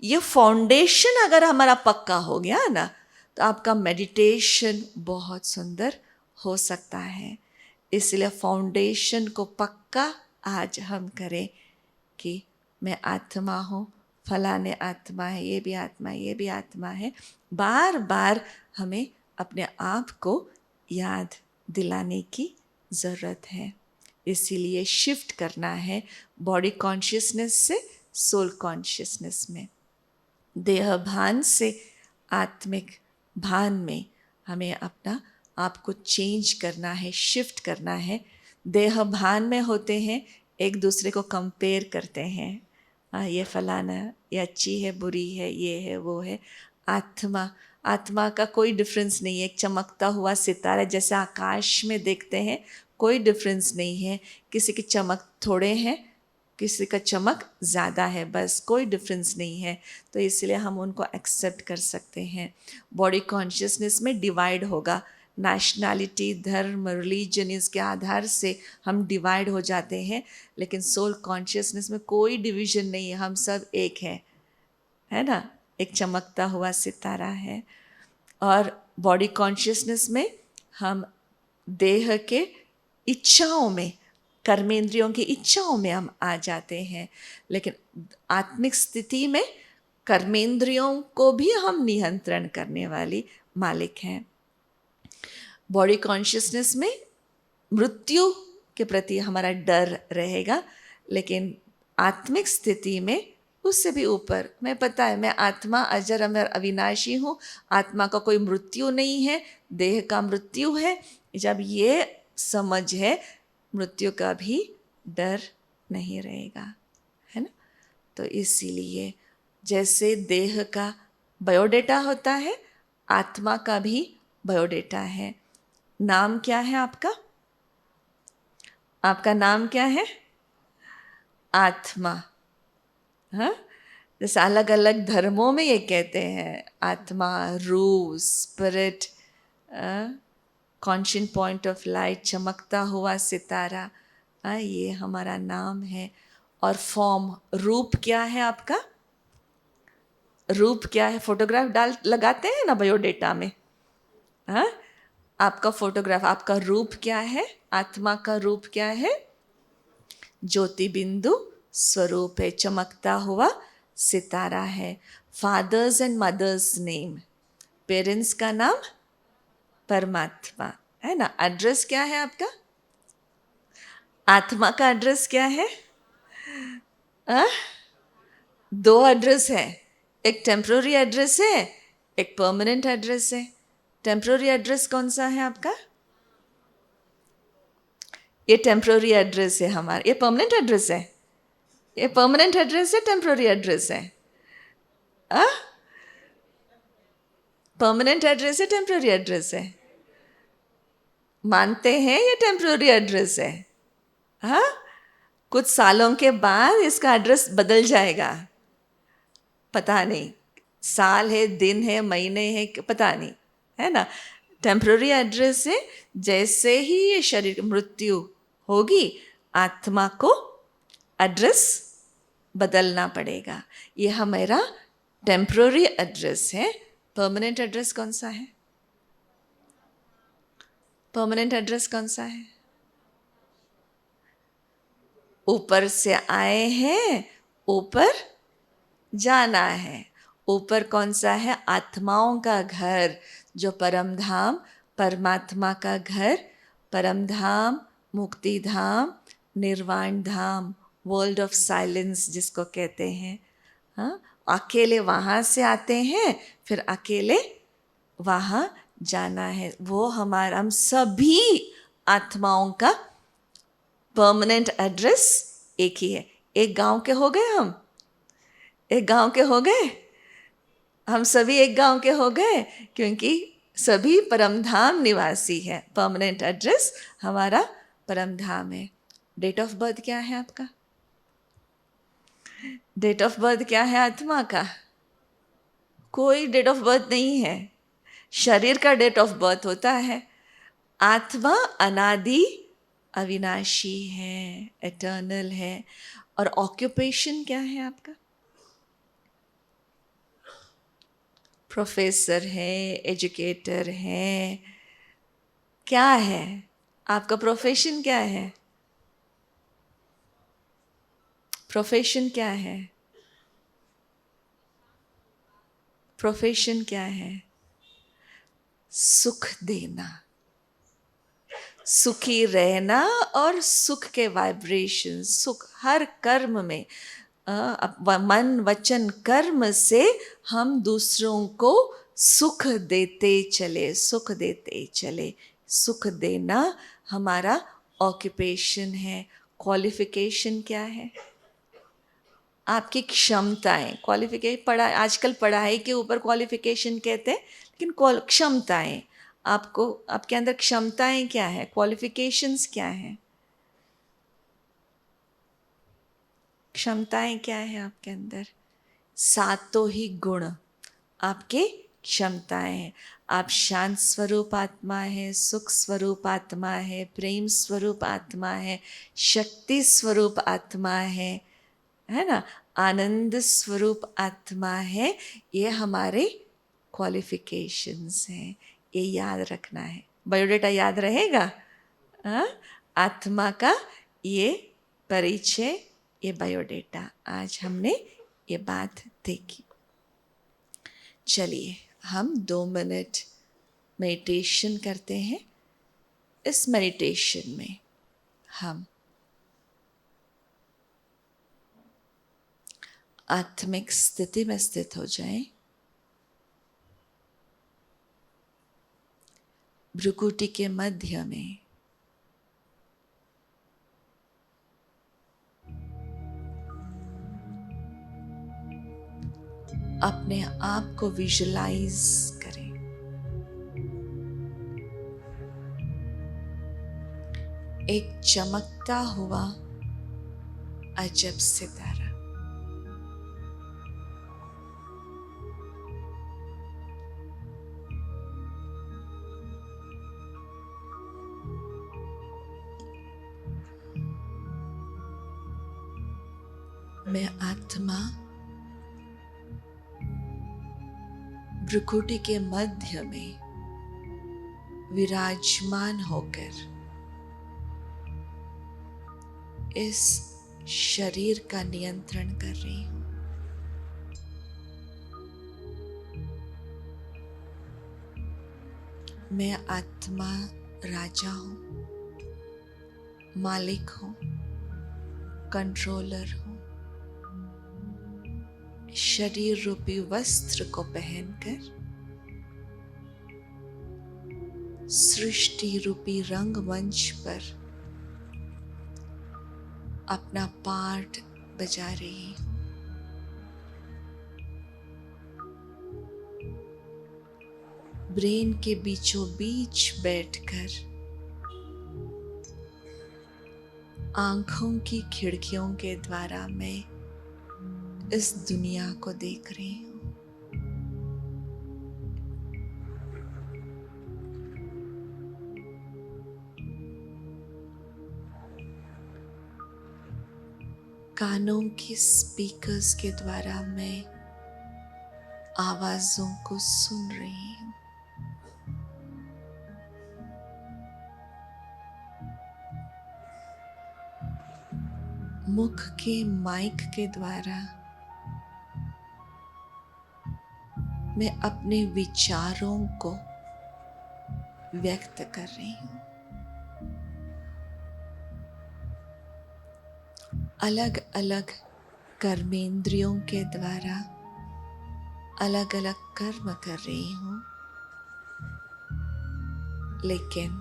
ये फाउंडेशन अगर हमारा पक्का हो गया ना, तो आपका मेडिटेशन बहुत सुंदर हो सकता है। इसलिए फाउंडेशन को पक्का आज हम करें कि मैं आत्मा हूँ, फलाने आत्मा है, ये भी आत्मा है, ये भी आत्मा है। बार बार हमें अपने आप को याद दिलाने की ज़रूरत है। इसीलिए शिफ्ट करना है बॉडी कॉन्शियसनेस से सोल कॉन्शियसनेस में, देह भान से आत्मिक भान में हमें अपना आप को चेंज करना है, शिफ्ट करना है। देह भान में होते हैं, एक दूसरे को कंपेयर करते हैं, ये फलाना, ये अच्छी है, बुरी है, ये है, वो है। आत्मा, आत्मा का कोई डिफरेंस नहीं है। एक चमकता हुआ सितारा जैसे आकाश में देखते हैं, कोई डिफरेंस नहीं है। किसी की चमक थोड़े हैं, किसी का चमक ज़्यादा है, बस कोई डिफरेंस नहीं है। तो इसलिए हम उनको एक्सेप्ट कर सकते हैं। बॉडी कॉन्शियसनेस में डिवाइड होगा, नेशनैलिटी, धर्म, रिलीजन, इसके आधार से हम डिवाइड हो जाते हैं। लेकिन सोल कॉन्शियसनेस में कोई डिवीजन नहीं है, हम सब एक हैं, है ना? एक चमकता हुआ सितारा है। और बॉडी कॉन्शियसनेस में हम देह के इच्छाओं में, कर्मेंद्रियों की इच्छाओं में हम आ जाते हैं। लेकिन आत्मिक स्थिति में कर्मेंद्रियों को भी हम नियंत्रण करने वाली मालिक हैं। बॉडी कॉन्शियसनेस में मृत्यु के प्रति हमारा डर रहेगा, लेकिन आत्मिक स्थिति में उससे भी ऊपर हमें पता है, मैं आत्मा अजर अमर अविनाशी हूँ, आत्मा का कोई मृत्यु नहीं है, देह का मृत्यु है। जब ये समझ है, मृत्यु का भी डर नहीं रहेगा, है ना? तो इसीलिए जैसे देह का बायोडेटा होता है, आत्मा का भी बायोडेटा है। नाम क्या है आपका? आपका नाम क्या है? आत्मा। हाँ, जैसे अलग अलग धर्मों में ये कहते हैं, आत्मा, रूह, spirit, conscious point of light, चमकता हुआ सितारा, ये हमारा नाम है। और फॉर्म, रूप क्या है आपका? रूप क्या है? फोटोग्राफ डाल लगाते हैं ना बायोडेटा में, हाँ? आपका फोटोग्राफ, आपका रूप क्या है? आत्मा का रूप क्या है? ज्योति बिंदु स्वरूप है, चमकता हुआ सितारा है। Father's and mother's name, parents का नाम परमात्मा, है ना? एड्रेस क्या है आपका? आत्मा का एड्रेस क्या है? आ? 2 एड्रेस है, एक टेम्पररी एड्रेस है, एक परमानेंट एड्रेस है। टेम्पररी एड्रेस कौन सा है आपका? ये टेम्पररी एड्रेस है हमारा। ये परमानेंट एड्रेस है? ये परमानेंट एड्रेस है, टेम्पररी एड्रेस है? परमानेंट एड्रेस है, टेम्पररी एड्रेस है? मानते हैं ये टेम्पररी एड्रेस है? हाँ, कुछ सालों के बाद इसका एड्रेस बदल जाएगा, पता नहीं, साल है, दिन है, महीने है, पता नहीं, है ना। टेम्पररी एड्रेस है, जैसे ही ये शरीर मृत्यु होगी आत्मा को एड्रेस बदलना पड़ेगा। ये हमारा टेम्पररी एड्रेस है। परमानेंट एड्रेस कौन सा है? परमानेंट एड्रेस कौन सा है? ऊपर से आए हैं, ऊपर जाना है। ऊपर कौन सा है? आत्माओं का घर, जो परम धाम, परमात्मा का घर, परम धाम, मुक्ति धाम, निर्वाण धाम, वर्ल्ड ऑफ साइलेंस जिसको कहते हैं। हाँ, अकेले वहाँ से आते हैं, फिर अकेले वहाँ जाना है। वो हमारा, हम सभी आत्माओं का परमानेंट एड्रेस एक ही है। एक गांव के हो गए हम, एक गांव के हो गए, हम सभी एक गांव के हो गए, क्योंकि सभी परमधाम निवासी है। परमानेंट एड्रेस हमारा परमधाम है। डेट ऑफ बर्थ क्या है आपका? डेट ऑफ बर्थ क्या है आत्मा का? कोई डेट ऑफ बर्थ नहीं है। शरीर का डेट ऑफ बर्थ होता है। आत्मा अनादि अविनाशी है, एटर्नल है। और ऑक्यूपेशन क्या है आपका? प्रोफेसर है, एजुकेटर है, क्या है आपका प्रोफेशन? क्या है प्रोफेशन? क्या है प्रोफेशन? क्या है? सुख देना, सुखी रहना और सुख के वाइब्रेशन, सुख हर कर्म में, मन वचन कर्म से हम दूसरों को सुख देते चले, सुख देते चले। सुख देना हमारा ऑक्यूपेशन है। क्वालिफिकेशन क्या है? आपकी क्षमताएं। क्वालिफिकेशन, पढ़ा, आजकल पढ़ाई के ऊपर क्वालिफिकेशन कहते हैं, लेकिन क्षमताएं, आपको, आपके अंदर क्षमताएं क्या है? क्वालिफिकेशंस क्या है? क्षमताएं क्या है आपके अंदर? सातों ही गुण आपके क्षमताएं हैं। आप शांत स्वरूप आत्मा है, सुख स्वरूप आत्मा है, प्रेम स्वरूप आत्मा है, शक्ति स्वरूप आत्मा है ना, आनंद स्वरूप आत्मा है। ये हमारे क्वालिफिकेशंस हैं, ये याद रखना है। बायोडेटा याद रहेगा? हाँ? आत्मा का ये परिचय, ये बायोडेटा, आज हमने ये बात देखी। चलिए हम 2 मिनट मेडिटेशन करते हैं। इस मेडिटेशन में हम आत्मिक स्थिति में स्थित हो जाएं। भ्रुकुटी के मध्य में अपने आप को विजुलाइज करें। एक चमकता हुआ अजब सितारा। मैं आत्मा भ्रुकुटी के मध्य में विराजमान होकर इस शरीर का नियंत्रण कर रही हूं। मैं आत्मा राजा हूं, मालिक हूं, कंट्रोलर हूं। शरीर रूपी वस्त्र को पहनकर सृष्टि रूपी रंगमंच पर अपना पार्ट बजा रही हूँ। ब्रेन के बीचों बीच बैठकर आंखों की खिड़कियों के द्वारा मैं इस दुनिया को देख रही हूँ। कानों के स्पीकर्स के द्वारा मैं आवाजों को सुन रही हूँ। मुख के माइक के द्वारा मैं अपने विचारों को व्यक्त कर रही हूँ। अलग अलग कर्मेंद्रियों के द्वारा अलग अलग कर्म कर रही हूँ, लेकिन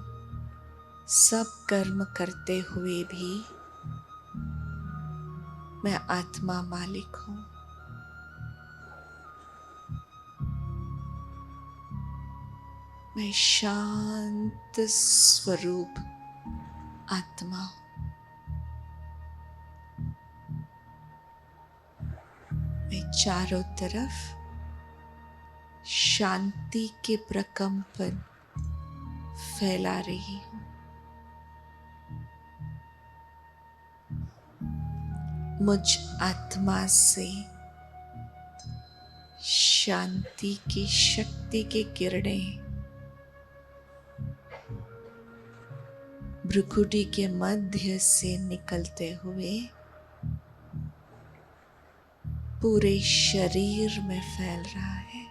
सब कर्म करते हुए भी मैं आत्मा मालिक हूँ। मैं शांत स्वरूप आत्मा हूँ। मैं चारों तरफ शांति के प्रकंपन फैला रही हूँ। मुझ आत्मा से शांति की शक्ति की किरणें भ्रुकुटी के मध्य से निकलते हुए पूरे शरीर में फैल रहा है।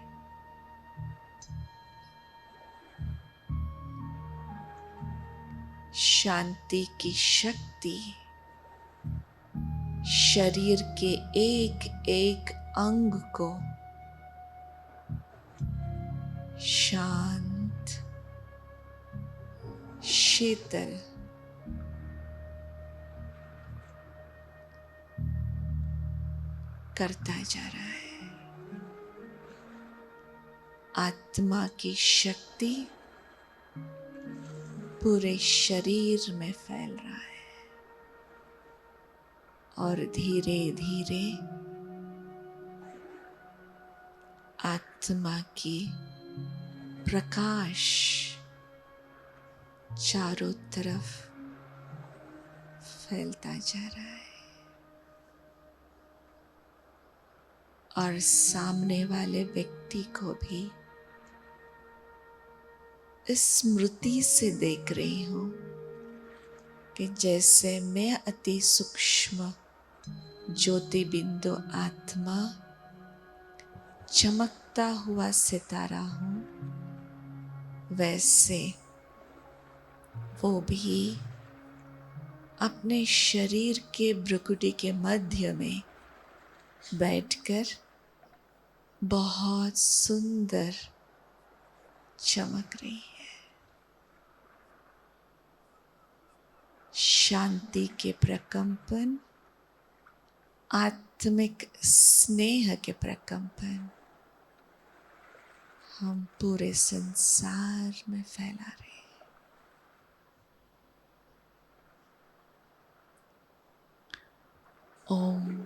शांति की शक्ति शरीर के एक एक अंग को शांत, शीतल, करता जा रहा है। आत्मा की शक्ति पूरे शरीर में फैल रहा है और धीरे धीरे आत्मा की प्रकाश चारों तरफ फैलता जा रहा है और सामने वाले व्यक्ति को भी इस स्मृति से देख रही हूं कि जैसे मैं अति सूक्ष्म ज्योति बिंदु आत्मा चमकता हुआ सितारा हूं, वैसे वो भी अपने शरीर के भ्रुकुटी के मध्य में बैठकर बहुत सुंदर चमक रही है। शांति के प्रकंपन, आत्मिक स्नेह के प्रकंपन हम पूरे संसार में फैला रहे हैं। ओम